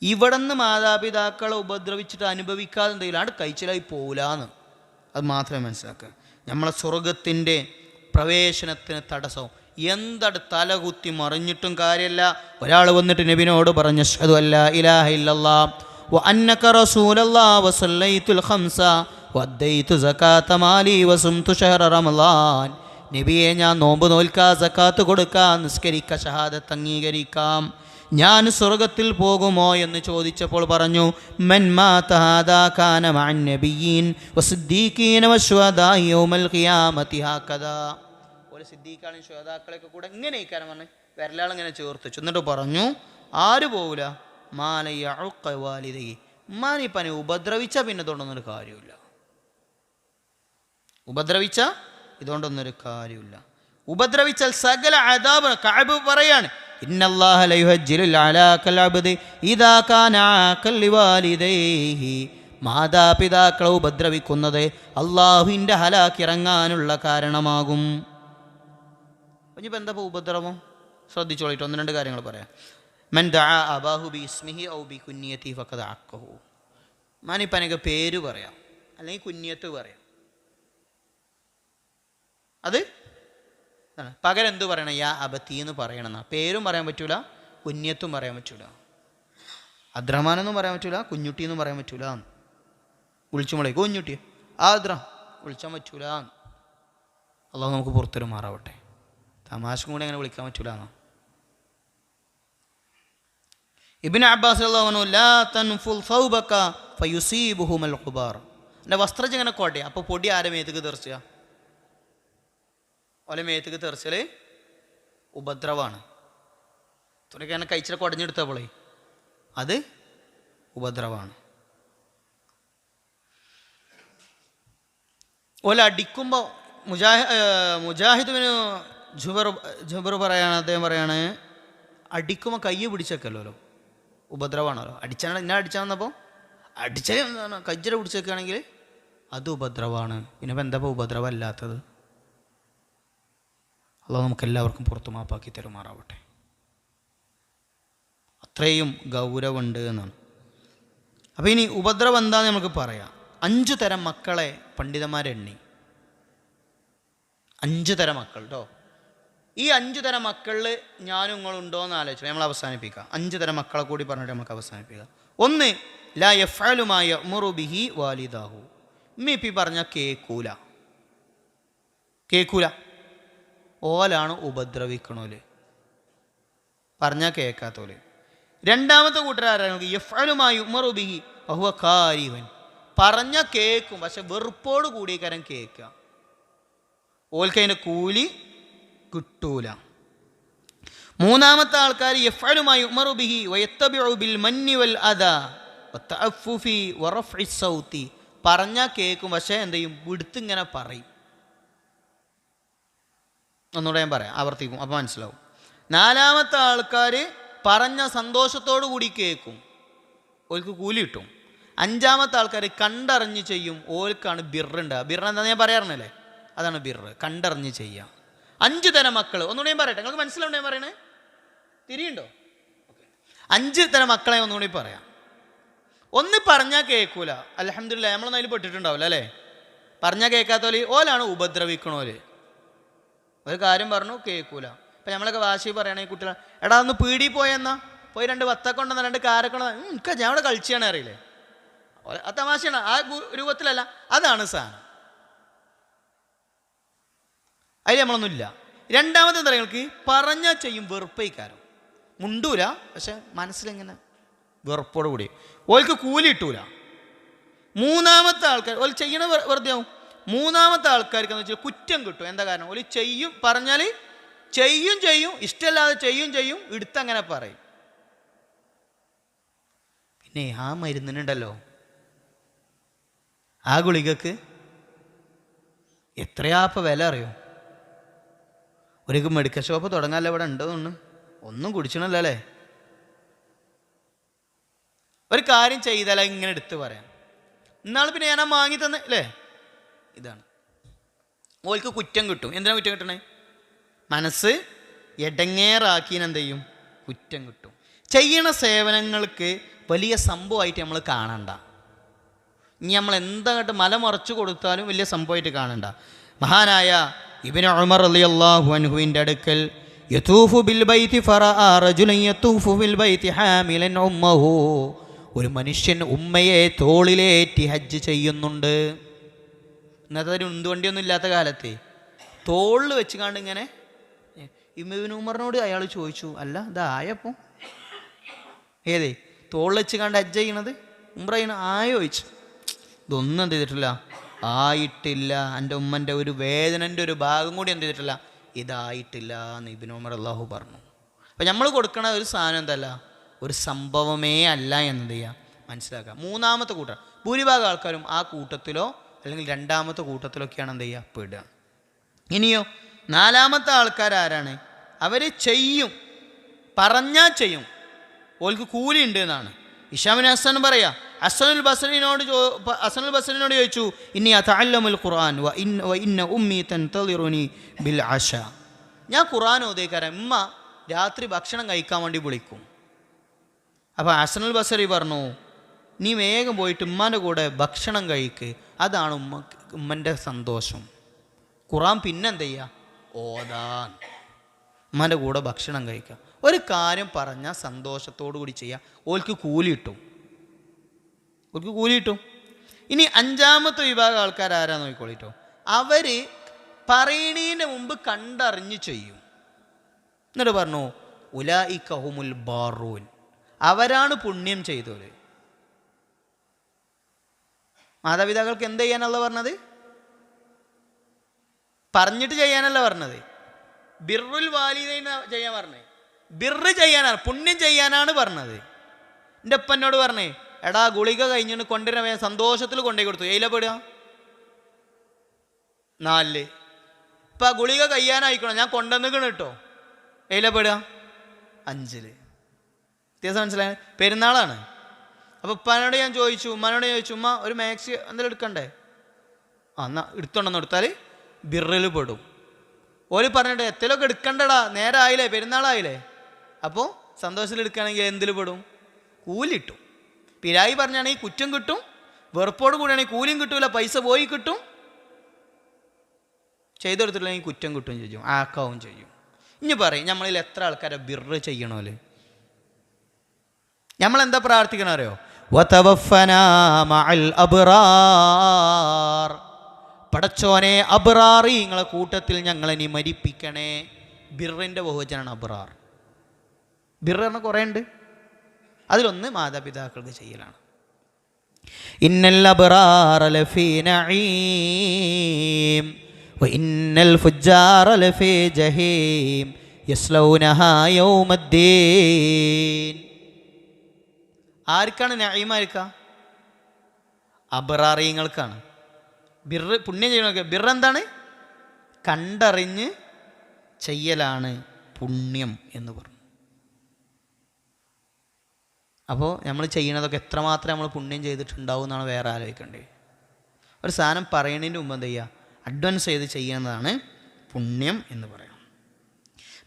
ഇവിടെ നിന്ന് മാതാപിതാക്കളെ ഉപദ്രവിച്ചിട്ട് അനുഭവിക്കാതെ എന്തെങ്കിലും അവിടെ കഴിച്ചിലായി പോകില്ലാന്ന് അത് മാത്രമേ മനസ്സിലാക്കുക. നമ്മളെ സ്വർഗത്തിൻ്റെ പ്രവേശനത്തിന് തടസ്സവും എന്തട് തലകുത്തി മറിഞ്ഞിട്ടും കാര്യമല്ല. ഒരാൾ വന്നിട്ട് നബിനോട് പറഞ്ഞു, അശ്ഹദു അല്ലാ ഇലാഹ ഇല്ലല്ലാഹ് വ അന്നക റസൂലല്ലാഹ് വസല്ലൈതുൽ ഖംസ വദ്ദൈതു സകാത മാലി വസുംതു ശഹ്റ റമളാൻ, നബിയെ, ഞാൻ നോമ്പ് നോൽക്കാം, സക്കാത്ത് കൊടുക്കാം, നിസ്കരിക്കാം, ഷഹാദത്ത് അംഗീകരിക്കാം, ഞാൻ സ്വർഗത്തിൽ പോകുമോ എന്ന് ചോദിച്ചപ്പോൾ പറഞ്ഞു, മൻ മാത ഹാദാ കാന മഅൻ നബിയ്യീൻ വസിദ്ദീഖീന വശുഹദാഇ യൗമൽ ഖിയാമത്തി ഹാകദാ. ഒരു സിദ്ദീഖാണ് ശുഹദാക്കളൊക്കെ കൂടെ ഇങ്ങനെ ഇക്കാരം പറഞ്ഞു, വിരലാളിങ്ങനെ ചേർത്ത് വെച്ചു. എന്നിട്ട് പറഞ്ഞു, ആര് പോകില്ല, മാല യഉഖ വാലിദൈഹി, ഉമ്മാനിപ്പനെ ഉപദ്രവിച്ച പിന്നെ ഇതുകൊണ്ടൊന്നൊരു കാര്യമില്ല. ഉപദ്രവിച്ച ഇതുകൊണ്ടൊന്നൊരു കാര്യമില്ല. ഉപദ്രവിച്ചാൽ സകല അദാബ്. കഅബ് പറയാണ്, ഇന്നല്ലാഹ ലയുഹജ്ജിലുൽ അലാക്കൽ അബ്ദി ഇദാ കാന ആഖൽ ലിവാലിദൈഹി. മാതാപിതാക്കളെ ഉപദ്രവിക്കുന്നത് അള്ളാഹുവിൻ്റെ ഹലാക്കിറങ്ങാനുള്ള കാരണമാകും. ഇനിയിപ്പോൾ എന്താ ഉപദ്രവം? ശ്രദ്ധിച്ചോളിട്ട് ഒന്ന് രണ്ട് കാര്യങ്ങൾ പറയാം. മൻ ദഅ അബാഹു ബി ഇസ്മിഹി ഔ ബി കുനിയതി ഫഖദ് അഖഹു. മാനിപ്പോൾ എനിക്ക് പേര് പറയാം അല്ലെങ്കിൽ കുനിയത്ത് പറയാം, അത് പകരം എന്ത് പറയണം? യാ അബത്തി എന്ന് പറയണമെന്നാ. പേരും പറയാൻ പറ്റൂല, കുഞ്ഞത്തും പറയാൻ പറ്റൂല, അദ്രമാനൊന്നും പറയാൻ പറ്റൂല, കുഞ്ഞുട്ടി എന്നും പറയാൻ പറ്റൂല. വിളിച്ചുമ്പളേ കുഞ്ഞുട്ടി ആദ്ര വിളിച്ചാൻ പറ്റൂല. അള്ളാഹു നമുക്ക് പുറത്തൊരുമാറാവട്ടെ. തമാശക്കും കൂടെ അങ്ങനെ വിളിക്കാൻ പറ്റൂല എന്നോ. ഇബ്നു അബ്ബാസ് റളിയല്ലാഹു അൻഹു ലാ തൻഫുൽ സൗബക ഫയുസീബുഹുൽ ഖുബാർ. എൻ്റെ വസ്ത്രം ഇങ്ങനെ കോട്ടെ, അപ്പോൾ പൊടി ആരെ മേത്തേക്ക് തെറിച്ചുക? ഓലെ മേത്തേക്ക് തെറിച്ചാൽ ഉപദ്രവമാണ്. തുണിക്ക് അങ്ങനെ കഴിച്ചിട്ട് കുടഞ്ഞെടുത്തപ്പോളേ അത് ഉപദ്രവമാണ്. ഓല അടിക്കുമ്പോൾ മുജാഹിദിന് ജുബർ പറയാണ്, അദ്ദേഹം പറയാണ്, അടിക്കുമ്പോൾ കൈ പിടിച്ചേക്കല്ലോ ഉപദ്രവമാണല്ലോ. അടിച്ചാണ് ഇന്ന അടിച്ചാന്നപ്പോൾ അടിച്ചാൽ എന്താണ് കജ്ജര പിടിച്ചേക്കുകയാണെങ്കിൽ അത് ഉപദ്രവമാണ്. പിന്നെ ഇപ്പം എന്താ ഉപദ്രവം അല്ലാത്തത്? അള്ളാഹു നമുക്കെല്ലാവർക്കും പുറത്തു മാപ്പാക്കി തരുമാറാവട്ടെ. അത്രയും ഗൗരവമുണ്ട് എന്നാണ്. അപ്പോൾ ഇനി ഉപദ്രവം എന്താണെന്ന് നമുക്ക് പറയാം. 5 തരം മക്കളെ പണ്ഡിതന്മാരെണ്ണി. 5 തരം മക്കൾ കേട്ടോ. ഈ 5 തരം മക്കളിൽ ഞാനും നിങ്ങളുണ്ടോ എന്ന് ആലോചിച്ചു നമ്മൾ അവസാനിപ്പിക്കാം. 5 തരം മക്കളെ കൂടി പറഞ്ഞിട്ട് നമുക്ക് അവസാനിപ്പിക്കാം. 1, ലാ യഫ്അലു മാ യഅ്മുറു ബിഹി വാലിദാഹു. ഉമ്മി പറഞ്ഞാൽ കേൾക്കൂല. ഓലാണ് ഉപദ്രവിക്കണോല്, പറഞ്ഞാൽ കേൾക്കാത്തോല്. 2ാമത്തെ കൂട്ടരാരാണ് യഫ്അലു മാ യുഅ്മറു ബിഹി വഹുവ കാരിഹൻ. പറഞ്ഞാൽ കേൾക്കും, പക്ഷെ വെറുപ്പോട് കൂടി കാരം കേൾക്കുക. ഓൽക്ക് അതിൻ്റെ കൂലി കിട്ടൂല. 3ാമത്തെ ആൾക്കാർ യഫ്അലു മാ യുഅ്മറു ബിഹി വയത്തബിഉ ബിൽ മന്നി വൽ അദാ വതഅഫുഫി വറഫ്ഇ സൗതി. പറഞ്ഞാൽ കേൾക്കും, പക്ഷേ എന്ത് ചെയ്യും? വിടുത്തിങ്ങനെ പറയും. ഒന്നുകൂടെ ഞാൻ പറയാം, ആവർത്തിക്കും, അപ്പോൾ മനസ്സിലാവും. 4ാമത്തെ ആൾക്കാർ പറഞ്ഞ സന്തോഷത്തോടു കൂടി കേൾക്കും, ഓൽക്ക് കൂലി കിട്ടും. 5ാമത്തെ ആൾക്കാർ കണ്ടറിഞ്ഞ് ചെയ്യും, ഓൽക്കാണ് ബിറുണ്ട്. ബിറ് എന്താ ഞാൻ പറയാറുണ്ടല്ലേ, അതാണ് ബിറ്, കണ്ടറിഞ്ഞ് ചെയ്യുക. 5 തരം മക്കൾ. ഒന്നുകൂടെ ഞാൻ പറയട്ടെ, നിങ്ങൾക്ക് മനസ്സിലാവുണ്ടോ ഞാൻ പറയണേ? തിരിയുണ്ടോ? 5 തരം മക്കളെ ഒന്നുകൂടി പറയാം. 1 പറഞ്ഞാൽ കേൾക്കൂല. അൽഹംദുലില്ലാഹ് നമ്മളൊന്നും അതിൽ പെട്ടിട്ടുണ്ടാവില്ല അല്ലേ. പറഞ്ഞാൽ കേൾക്കാത്തോല് ഓലാണ് ഉപദ്രവിക്കണോല്. ഒരു കാര്യം പറഞ്ഞു കേൾക്കൂല. ഇപ്പം നമ്മളൊക്കെ വാശി പറയണേ കുട്ടികൾ, എടാ ഒന്ന് പീടി പോയെന്നാ, പോയി 2 വത്തൊക്കെ ഉണ്ടെന്ന 2 കാരൊക്കെ എനിക്ക് ഞാൻ അവിടെ കളിച്ചാണ് അറിയില്ലേ. ആ തമാശയാണ്, ആ രൂപത്തിലല്ല, അതാണ് സാധനം. അതിൽ നമ്മളൊന്നുമില്ല. 2ാമത്തെ തരങ്ങൾക്ക് പറഞ്ഞാൽ ചെയ്യും, വെറുപ്പയിക്കാരം, മുണ്ടൂല, പക്ഷെ മനസ്സിലിങ്ങനെ വെറുപ്പോട് കൂടി, ഓൽക്ക് കൂലി കിട്ടൂല. 3ാമത്തെ ആൾക്കാർ ഓൽ ചെയ്യണ വെറുതെ ആവും. 3ാമത്തെ ആൾക്കാർക്ക് എന്ന് വെച്ചാൽ കുറ്റം കിട്ടും. എന്താ കാരണം? ഓല് ചെയ്യും, പറഞ്ഞാൽ ചെയ്യും, ഇഷ്ടമല്ലാതെ ചെയ്യും, എടുത്തങ്ങനെ പറയും. പിന്നെ ആ മരുന്നിനുണ്ടല്ലോ, ആ ഗുളികക്ക് എത്രയാപ്പ വില അറിയോ? ഒരു മെഡിക്കൽ ഷോപ്പ് തുടങ്ങാനല്ലോ ഇവിടെ ഉണ്ടോന്ന്, ഒന്നും കുടിച്ചണല്ലോ അല്ലേ. ഒരു കാര്യം ചെയ്താൽ ഇങ്ങനെ എടുത്ത് പറയാം. ഇന്നാൾ പിന്നെ ഞാൻ വാങ്ങി തന്നെ അല്ലേ. ഇതാണ് ഓൽക്ക് കുറ്റം കിട്ടും. എന്തിനാ കുറ്റം കിട്ടണേ? മനസ്സ് എടങ്ങേറാക്കിനെന്ത് ചെയ്യും? കുറ്റം കിട്ടും. ചെയ്യണ സേവനങ്ങൾക്ക് വലിയ സംഭവമായിട്ട് നമ്മൾ കാണണ്ട. ഇനി നമ്മൾ എന്തായിട്ട് മലമറച്ചു കൊടുത്താലും വലിയ സംഭവമായിട്ട് കാണണ്ട. മഹാനായ ഇബ്നു ഉമർ റളിയല്ലാഹു അൻഹുവിൻ്റെ അടുക്കൽ യതൂഫു ബിൽ ബൈതി ഫറഅ റജുലൻ യതൂഫു ബിൽ ബൈതി ഹാമിലൻ ഉമ്മഹു. ഒരു മനുഷ്യൻ ഉമ്മയെ തോളിലേറ്റി ഹജ്ജ് ചെയ്യുന്നുണ്ട്. ഇന്നത്തെ ഒരു ഉന്തുവണ്ടിയൊന്നും ഇല്ലാത്ത കാലത്തെ തോളിൽ വെച്ച് കണ്ട് ഇങ്ങനെ. ഇബ്നു ഉമറിനോട് അയാൾ ചോദിച്ചു, അല്ല ഇതായപ്പോൾ ഏതേ തോളിൽ വെച്ച് കണ്ട് ഹജ്ജ് ചെയ്യണത് ഉംറ ചെയ്യണ ആയോ ചോദിച്ചു. ഇതൊന്നും എന്ത് ചെയ്തിട്ടില്ല, ആയിട്ടില്ല. എൻ്റെ ഉമ്മൻ്റെ ഒരു വേദനൻ്റെ ഒരു ഭാഗം കൂടി എന്ത് ചെയ്തിട്ടില്ല, ഇതായിട്ടില്ല എന്ന് ഇബ്നു ഉമർ അള്ളാഹു പറഞ്ഞു. അപ്പം നമ്മൾ കൊടുക്കണ ഒരു സാധനം എന്തല്ല, ഒരു സംഭവമേ അല്ല എന്നത് ചെയ്യുക മനസ്സിലാക്കുക. മൂന്നാമത്തെ കൂട്ടം ഭൂരിഭാഗം ആൾക്കാരും ആ കൂട്ടത്തിലോ അല്ലെങ്കിൽ രണ്ടാമത്തെ കൂട്ടത്തിലൊക്കെയാണ് എന്ത് ചെയ്യുക പെടുക. ഇനിയോ നാലാമത്തെ ആൾക്കാരാരാണ്? അവർ ചെയ്യും, പറഞ്ഞാൽ ചെയ്യും, ഓൾക്ക് കൂലി ഉണ്ട് എന്നാണ്. ഇഷാമിൻ ഹസൻ പറയാ, ഹസനുൽ ബസ്രിനോട് ചോദിച്ചു, ഇന്നി അതഅല്ലമുൽ ഖുർആൻ വ ഇന്ന ഉമ്മി തൻതളിറുനി ബിൽ അശ. ഞാൻ ഖുർആൻ ഓതിക്കാരം, ഉമ്മ രാത്രി ഭക്ഷണം കഴിക്കാൻ വേണ്ടി വിളിക്കും. അപ്പോൾ ഹസനുൽ ബസ്രി പറഞ്ഞു, നീ വേഗം പോയിട്ട് ഉമ്മാൻ്റെ കൂടെ ഭക്ഷണം കഴിക്ക്, അതാണ് ഉമ്മൻ്റെ സന്തോഷം. ഖുർആൻ പിന്നെന്ത് ചെയ്യുക, ഓതാൻ, ഉമ്മാൻ്റെ കൂടെ ഭക്ഷണം കഴിക്കുക. ഒരു കാര്യം പറഞ്ഞാൽ സന്തോഷത്തോടു കൂടി ചെയ്യുക, ഓൾക്ക് കൂലി കിട്ടും, ഓൾക്ക് കൂലി കിട്ടും. ഇനി അഞ്ചാമത്തെ വിഭാഗം ആൾക്കാർ ആരാ നോക്കിക്കോളിട്ടോ, അവർ പറയണീൻ്റെ മുമ്പ് കണ്ടറിഞ്ഞ് ചെയ്യും. എന്നിട്ട് പറഞ്ഞു, ഉലൈക ഹുമുൽ ബാറൂൻ, അവരാണ് പുണ്യം ചെയ്തവർ. മാതാപിതാക്കൾക്ക് എന്ത് ചെയ്യാനല്ല പറഞ്ഞത്, പറഞ്ഞിട്ട് ചെയ്യാനല്ല പറഞ്ഞത്, ബിർറുൽ വാലിദൈൻ ചെയ്യാൻ പറഞ്ഞത്, ബിർറ് ചെയ്യാനാണ്, പുണ്യം ചെയ്യാനാണ് പറഞ്ഞത്. എൻ്റെ അപ്പനോട് പറഞ്ഞേ, എടാ ഗുളിക കഴിഞ്ഞിട്ട് കൊണ്ടുവരാൻ സന്തോഷത്തിൽ കൊണ്ടുപോയി കൊടുത്തു, എയില പെടുക 4. ഇപ്പം ആ ഗുളിക കഴിയാനായിക്കണം, ഞാൻ കൊണ്ടുവന്നിക്കണം കേട്ടോ, എയില പെടുക 5. വ്യത്യാസം മനസ്സിലായ? പെരുന്നാളാണ്. അപ്പോൾ ഉപ്പാനോട് ഞാൻ ചോദിച്ചു, ഉമ്മാനോട് ചോദിച്ചു, ഉമ്മ ഒരു മാക്സി എന്തെങ്കിലും എടുക്കണ്ടേ? എന്നാൽ എടുത്തോണ്ടെന്ന് എടുത്താൽ ബിർറിൽ പെടും. ഓല് പറഞ്ഞിട്ട് എത്തിലൊക്കെ എടുക്കണ്ടടാ, നേരെ ആയില്ലേ, പെരുന്നാളായില്ലേ. അപ്പോൾ സന്തോഷത്തിൽ എടുക്കുകയാണെങ്കിൽ എന്തിൽ പെടും, കൂലിട്ടും. പിരായി പറഞ്ഞാണെങ്കിൽ കുറ്റം കിട്ടും, വെറുപ്പോട് കൂടിയാണെങ്കിൽ കൂലിയും കിട്ടൂല, പൈസ പോയി കിട്ടും, ചെയ്തെടുത്തിട്ടില്ലെങ്കിൽ കുറ്റം കിട്ടും ചെയ്യും, ആക്കാവും ചെയ്യും. ഇനി പറയും, നമ്മളിൽ എത്ര ആൾക്കാരെ ബിർറ് ചെയ്യണമല്ലേ? നമ്മളെന്താ പ്രാർത്ഥിക്കണം അറിയോ? വതവഫനാ മഅൽ അബ്റാർ, പടച്ചോനെ അബ്റാറി നിങ്ങളെ കൂട്ടത്തിൽ ഞങ്ങളെ നീ മരിപ്പിക്കണേ. ബിറിൻ്റെ ബഹുവചനാണ് അബ്റാർ. ബിർ പറഞ്ഞ കുറേ ഉണ്ട്, അതിലൊന്ന് മാതാപിതാക്കൾക്ക് ചെയ്യലാണ്. ഇന്നൽ അബ്റാറ ലഫീ നഈം വ ഇന്നൽ ഫുജ്ജാറ ലഫീ ജഹീം യസ്ലൗനഹാ യൗമദ്ദീൻ. ആർക്കാണ് നഈമായിരിക്ക? അബ്റാറിയങ്ങൾക്കാണ്. ബിർറ് പുണ്യം ചെയ്യണമൊക്കെ, ബിർറ് എന്താണ്? കണ്ടറിഞ്ഞ് ചെയ്യലാണ് പുണ്യം എന്ന് പറഞ്ഞു. അപ്പോൾ നമ്മൾ ചെയ്യണതൊക്കെ എത്രമാത്രം നമ്മൾ പുണ്യം ചെയ്തിട്ടുണ്ടാവും എന്നാണ് വേറെ ആലോചിക്കേണ്ടത്. ഒരു സാധനം പറയണതിൻ്റെ മുമ്പ് എന്ത് ചെയ്യുക, അഡ്വാൻസ് ചെയ്ത് ചെയ്യുന്നതാണ് പുണ്യം എന്ന് പറയാം.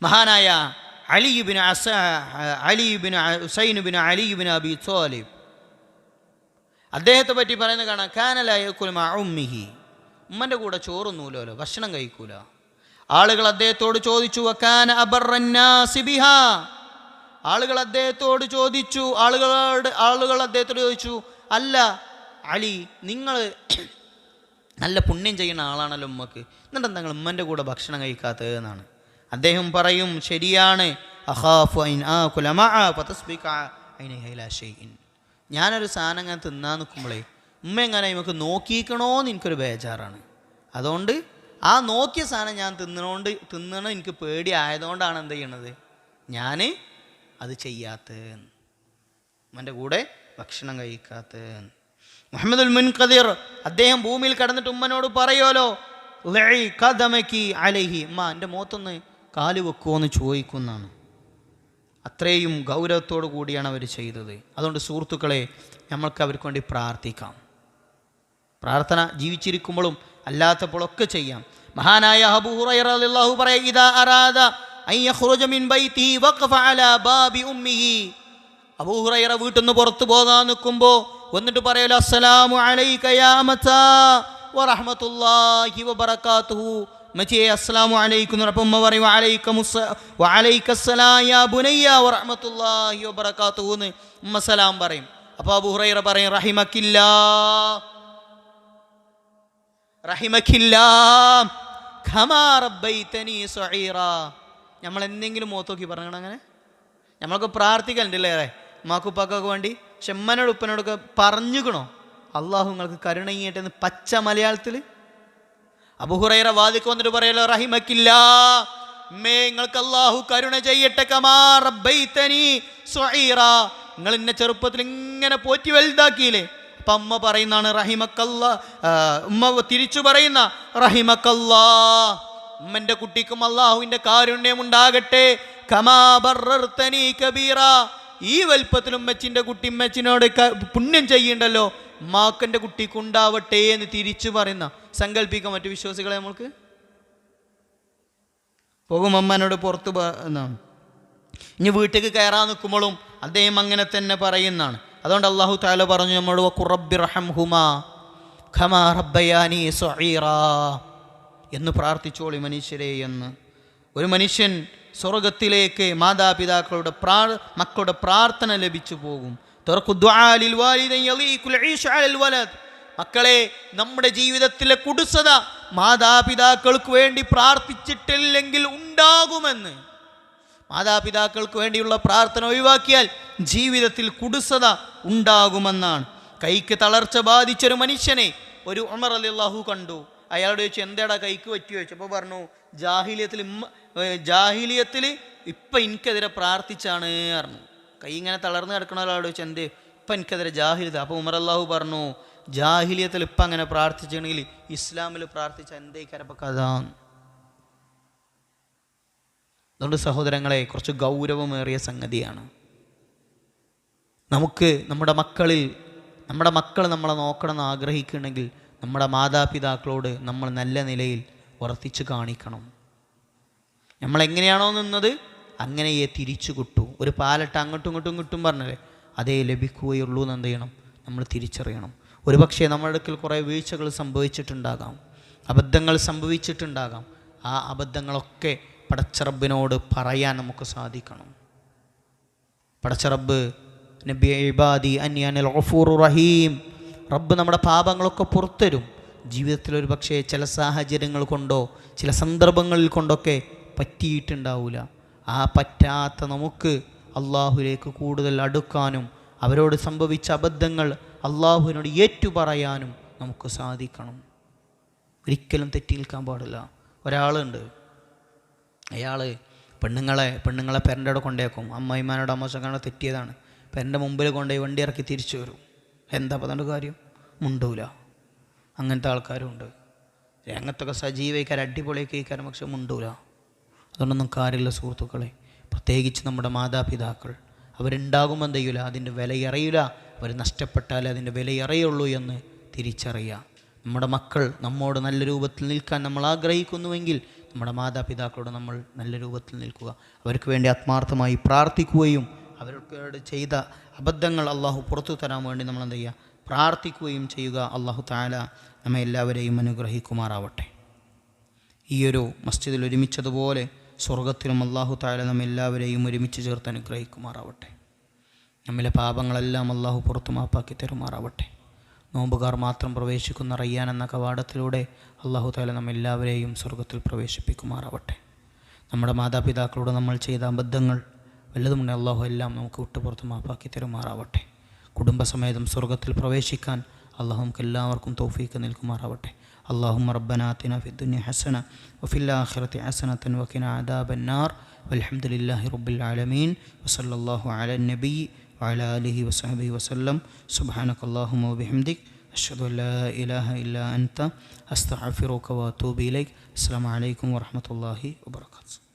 മഹാനായ അലി ഇബ്നു ഹുസൈൻ ഇബ്നു അലി ഇബ്നു അബി ത്വാലിബ്, അദ്ദേഹത്തെ പറ്റി പറയുന്നത് കാണാം, കാന ലാ യഅകുലു മഅ ഉമ്മിഹി, ഉമ്മൻ്റെ കൂടെ ചോറുന്നൂലോ, ഭക്ഷണം കഴിക്കൂല. ആളുകൾ അദ്ദേഹത്തോട് ചോദിച്ചു, വകാന അബറന്നാസി ബിഹാ, ആളുകൾ അദ്ദേഹത്തോട് ചോദിച്ചു, ആളുകൾ അദ്ദേഹത്തോട് ചോദിച്ചു, അല്ല അലി, നിങ്ങൾ നല്ല പുണ്യം ചെയ്യുന്ന ആളാണല്ലോ ഉമ്മക്ക്, എന്നിട്ട് നിങ്ങൾ ഉമ്മൻ്റെ കൂടെ ഭക്ഷണം കഴിക്കാത്തത് എന്നാണ്. അദ്ദേഹം പറയും, ശരിയാണ്, അഖാഫു അൻ ആകുല മഅ ഫതസ്ബിക ഐനൈഹി ഇലാ ഷൈഇൻ, ഞാനൊരു സാധനം ഞാൻ തിന്നാൻ നിൽക്കുമ്പോഴേ ഉമ്മ എങ്ങനെ നമുക്ക് നോക്കിക്കണോന്ന് എനിക്കൊരു ബേജാറാണ്. അതുകൊണ്ട് ആ നോക്കിയ സാധനം ഞാൻ തിന്നണം എനിക്ക് പേടി ആയതുകൊണ്ടാണ് എന്ത് ചെയ്യണത്, ഞാൻ അത് ചെയ്യാത്തത്, ഉമ്മൻ്റെ കൂടെ ഭക്ഷണം കഴിക്കാത്തത്. മുഹമ്മദുൽ മുൻഖദിർ, അദ്ദേഹം ഭൂമിയിൽ കടന്നിട്ട് ഉമ്മനോട് പറയുമല്ലോ, അലൈഹി, ഉമ്മ എൻ്റെ മുഖത്തൊന്ന് കാല് വെക്കുമോ എന്ന് ചോദിക്കുന്നതാണ്. അത്രയും ഗൗരവത്തോടു കൂടിയാണ് അവർ ചെയ്തത്. അതുകൊണ്ട് സുഹൃത്തുക്കളെ, നമ്മൾക്ക് അവർക്ക് വേണ്ടി പ്രാർത്ഥിക്കാം. പ്രാർത്ഥന ജീവിച്ചിരിക്കുമ്പോഴും അല്ലാത്തപ്പോഴൊക്കെ ചെയ്യാം. മഹാനായ അബൂ ഹുറൈറ റളിയല്ലാഹു പറയാ, ഇദാ അറാദ അൻ യഖ്റുജ മിൻ ബൈതിഹി വഖഫ അലാ ബാബി ഉമ്മിഹി, അബൂ ഹുറൈറ വീട്ടിൽ നിന്ന് പുറത്തു പോകാൻ നിൽക്കുമ്പോൾ വന്നിട്ട് പറയല്ലോ, അസ്സലാമു അലൈക യാ അമതാ വറഹ്മത്തുള്ളാഹി വബറകാതുഹു, മച്ചേ അസ്സലാമു അലൈക്കും. അപ്പം ഉമ്മ പറയും, വഅലൈക്കസ്സലാം യാ ബുനയ്യ വറഹ്മത്തുള്ളാഹി വബറകാതുഹു എന്ന് ഉമ്മ സലാം പറയും. അപ്പോൾ അബൂ ഹുറൈറ പറയും, റഹിമക്കില്ലാ ഖമാ റബ്ബൈതനി സഈറാ. നമ്മൾ എന്തെങ്കിലും മുഖത്തോക്കി പറഞ്ഞണം അങ്ങനെ? നമ്മളൊക്കെ പ്രാർത്ഥിക്കലുണ്ടല്ലേ ഉമ്മാക്കുപ്പാക്കൊക്കെ വേണ്ടി? പക്ഷെ ഉമ്മനോട് ഉപ്പനോടൊക്കെ പറഞ്ഞുകണോ അള്ളാഹു നിങ്ങൾക്ക് കരുണ ചെയ്യട്ടെ എന്ന് പച്ച മലയാളത്തിൽ? അബൂ ഹുറൈറ വാദിക്ക് വന്നിട്ട് പറയല്ലോ, റഹിമക്കില്ലാ, നിങ്ങൾക്ക് അള്ളാഹു കരുണ ചെയ്യട്ടെ, കമാ റബ്ബൈതനി സഈറാ, നിങ്ങൾ എന്നെ ചെറുപ്പത്തിൽ ഇങ്ങനെ പോറ്റി വലുതാക്കിയില്ലേ. അപ്പം അമ്മ പറയുന്നതാണ് റഹിമക്കല്ലാ, ഉമ്മ തിരിച്ചു പറയുന്ന റഹിമക്കല്ലാ, ഉമ്മൻ്റെ കുട്ടിക്കും അള്ളാഹുവിൻ്റെ കാരുണ്യം ഉണ്ടാകട്ടെ, കമാ ബർറർതനി കബീറാ, ഈ വലുപ്പത്തിലും ഉമ്മച്ചിൻ്റെ കുട്ടി ഉമ്മച്ചിനോട് പുണ്യം ചെയ്യണ്ടല്ലോ, ഉമ്മാക്കൻ്റെ കുട്ടിക്കുണ്ടാവട്ടെ എന്ന് തിരിച്ചു പറയുന്ന. സങ്കല്പിക്കാൻ മറ്റു വിശ്വാസികളെ നമ്മൾക്ക്? പോകും അമ്മനോട് പുറത്ത് ഇനി വീട്ടിലേക്ക് കയറാൻ നിൽക്കുമ്പോഴും അദ്ദേഹം അങ്ങനെ തന്നെ പറയുന്നതാണ്. അതുകൊണ്ട് അള്ളാഹു തആല പറഞ്ഞു നമ്മളോട് വഖുർ റബ്ബി റഹംഹുമാ ഖമാ റബ്ബയാനി സഈറാ എന്ന് പ്രാർത്ഥിച്ചോളി മനുഷ്യരെ എന്ന്. ഒരു മനുഷ്യൻ സ്വർഗത്തിലേക്ക് മാതാപിതാക്കളുടെ മക്കളുടെ പ്രാർത്ഥന ലഭിച്ചു പോകും. മക്കളെ, നമ്മുടെ ജീവിതത്തിലെ കുടുസത മാതാപിതാക്കൾക്ക് വേണ്ടി പ്രാർത്ഥിച്ചിട്ടില്ലെങ്കിൽ ഉണ്ടാകുമെന്ന്. മാതാപിതാക്കൾക്ക് വേണ്ടിയുള്ള പ്രാർത്ഥന ഒഴിവാക്കിയാൽ ജീവിതത്തിൽ കുടുസത ഉണ്ടാകുമെന്നാണ്. കൈക്ക് തളർച്ച ബാധിച്ചൊരു മനുഷ്യനെ ഒരു ഉമർ റളിയല്ലാഹു കണ്ടു. അയാളോട് ചോദിച്ചു, എന്താടാ കൈക്ക് പറ്റിയോ ചോദിച്ചപ്പോൾ പറഞ്ഞു, ജാഹിലിയത്തിൽ ഇപ്പം എനിക്കെതിരെ പ്രാർത്ഥിച്ചാണ് പറഞ്ഞു. കൈ ഇങ്ങനെ തളർന്ന് കിടക്കണ ഒരാളോട് ചോദിച്ചു, എന്തേ? ഇപ്പം എനിക്കെതിരെ ജാഹിലിയത്ത്. അപ്പോൾ ഉമർ റളിയല്ലാഹു പറഞ്ഞു, ജാഹിലിയത്തിൽ ഇപ്പം അങ്ങനെ പ്രാർത്ഥിച്ചിട്ടുണ്ടെങ്കിൽ ഇസ്ലാമിൽ പ്രാർത്ഥിച്ച എന്തേ കരപ്പം കഥ. അതുകൊണ്ട് സഹോദരങ്ങളെ, കുറച്ച് ഗൗരവമേറിയ സംഗതിയാണ്. നമുക്ക് നമ്മുടെ മക്കൾ നമ്മളെ നോക്കണമെന്ന് ആഗ്രഹിക്കണമെങ്കിൽ നമ്മുടെ മാതാപിതാക്കളോട് നമ്മൾ നല്ല നിലയിൽ വർത്തിച്ച് കാണിക്കണം. നമ്മളെങ്ങനെയാണോ നിന്നത് അങ്ങനെയേ തിരിച്ചു കിട്ടൂ. ഒരു പാലട്ട് അങ്ങോട്ടും ഇങ്ങോട്ടും കിട്ടും പറഞ്ഞല്ലേ, അതേ ലഭിക്കുകയുള്ളൂ എന്ന് എന്ത് ചെയ്യണം? നമ്മൾ തിരിച്ചറിയണം. ഒരുപക്ഷെ നമ്മുടെ അടുക്കൽ കുറേ വീഴ്ചകൾ സംഭവിച്ചിട്ടുണ്ടാകാം, അബദ്ധങ്ങൾ സംഭവിച്ചിട്ടുണ്ടാകാം. ആ അബദ്ധങ്ങളൊക്കെ പടച്ചറബിനോട് പറയാൻ നമുക്ക് സാധിക്കണം. പടച്ചറബ് നബി ഇബാദി അന്നി അനിൽ ഗഫൂറുർ റഹീം, റബ്ബ് നമ്മുടെ പാപങ്ങളൊക്കെ പുറത്തരും. ജീവിതത്തിൽ ഒരു പക്ഷേ ചില സാഹചര്യങ്ങൾ കൊണ്ടോ ചില സന്ദർഭങ്ങളിൽ കൊണ്ടൊക്കെ പറ്റിയിട്ടുണ്ടാവില്ല. ആ പറ്റാത്ത നമുക്ക് അള്ളാഹുലേക്ക് കൂടുതൽ അടുക്കാനും അവരോട് സംഭവിച്ച അബദ്ധങ്ങൾ അള്ളാഹുവിനോട് ഏറ്റുപറയാനും നമുക്ക് സാധിക്കണം. ഒരിക്കലും തെറ്റി നിൽക്കാൻ പാടില്ല. ഒരാളുണ്ട്, അയാൾ പെണ്ണുങ്ങളെ പെരൻ്റെ അവിടെ കൊണ്ടേക്കും. അമ്മായിമാനോട് അമ്മച്ചക്കാണ് തെറ്റിയതാണ്, പെരൻ്റെ മുമ്പിൽ കൊണ്ടുപോയി വണ്ടി ഇറക്കി തിരിച്ചു വരും. എന്താ പതണ്ട് കാര്യം? മുണ്ടൂല. അങ്ങനത്തെ ആൾക്കാരുണ്ട്. രംഗത്തൊക്കെ സജീവയിക്കാർ അടിപൊളിയൊക്കെ ഇക്കാരം, പക്ഷെ മുണ്ടൂല. അതുകൊണ്ടൊന്നും കാര്യമില്ല സുഹൃത്തുക്കളെ. പ്രത്യേകിച്ച് നമ്മുടെ മാതാപിതാക്കൾ, അവരുണ്ടാകുമ്പോൾ എന്ത് ചെയ്യൂല, അതിൻ്റെ വിലയറിയില്ല. അവർ നഷ്ടപ്പെട്ടാൽ അതിൻ്റെ വിലയറിയുള്ളൂ എന്ന് തിരിച്ചറിയുക. നമ്മുടെ മക്കൾ നമ്മോട് നല്ല രൂപത്തിൽ നിൽക്കാൻ നമ്മൾ ആഗ്രഹിക്കുന്നുവെങ്കിൽ നമ്മുടെ മാതാപിതാക്കളോട് നമ്മൾ നല്ല രൂപത്തിൽ നിൽക്കുക. അവർക്ക് വേണ്ടി ആത്മാർത്ഥമായി പ്രാർത്ഥിക്കുകയും അവർക്ക് ചെയ്ത അബദ്ധങ്ങൾ അള്ളാഹു പുറത്തു തരാൻ വേണ്ടി നമ്മൾ എന്ത് ചെയ്യുക, പ്രാർത്ഥിക്കുകയും ചെയ്യുക. അള്ളാഹു തആല നമ്മെ എല്ലാവരെയും അനുഗ്രഹിക്കുമാറാവട്ടെ. ഈയൊരു മസ്ജിദിൽ ഒരുമിച്ചതുപോലെ സ്വർഗത്തിലും അള്ളാഹു തആല നമ്മെല്ലാവരെയും ഒരുമിച്ച് ചേർത്ത് അനുഗ്രഹിക്കുമാറാവട്ടെ. നമ്മിലെ പാപങ്ങളെല്ലാം അള്ളാഹു പുറത്തു മാപ്പാക്കി തരുമാറാവട്ടെ. നോമ്പുകാർ മാത്രം പ്രവേശിക്കുന്ന റയ്യാൻ എന്ന കവാടത്തിലൂടെ അള്ളാഹു തആല നമ്മെല്ലാവരെയും സ്വർഗത്തിൽ പ്രവേശിപ്പിക്കുമാറാവട്ടെ. നമ്മുടെ മാതാപിതാക്കളോട് നമ്മൾ ചെയ്ത അബദ്ധങ്ങൾ വല്ലതുമുണ്ട്, അള്ളാഹു എല്ലാം നമുക്ക് വിട്ടുപുറത്ത് മാപ്പാക്കി തരുമാറാവട്ടെ. കുടുംബസമേതം സ്വർഗത്തിൽ പ്രവേശിക്കാൻ അള്ളാഹു നമുക്ക് എല്ലാവർക്കും തൗഫീക്ക് നൽകുമാറാവട്ടെ. اللهم ربنا آتنا في الدنيا حسنة وفي الآخرة حسنة وقنا عذاب النار والحمد لله رب العالمين وصلى الله على النبي وعلى آله وصحبه وسلم. سبحانك اللهم وبحمدك أشهد أن لا إله إلا أنت أستغفرك وأتوب إليك. السلام عليكم ورحمة الله وبركاته.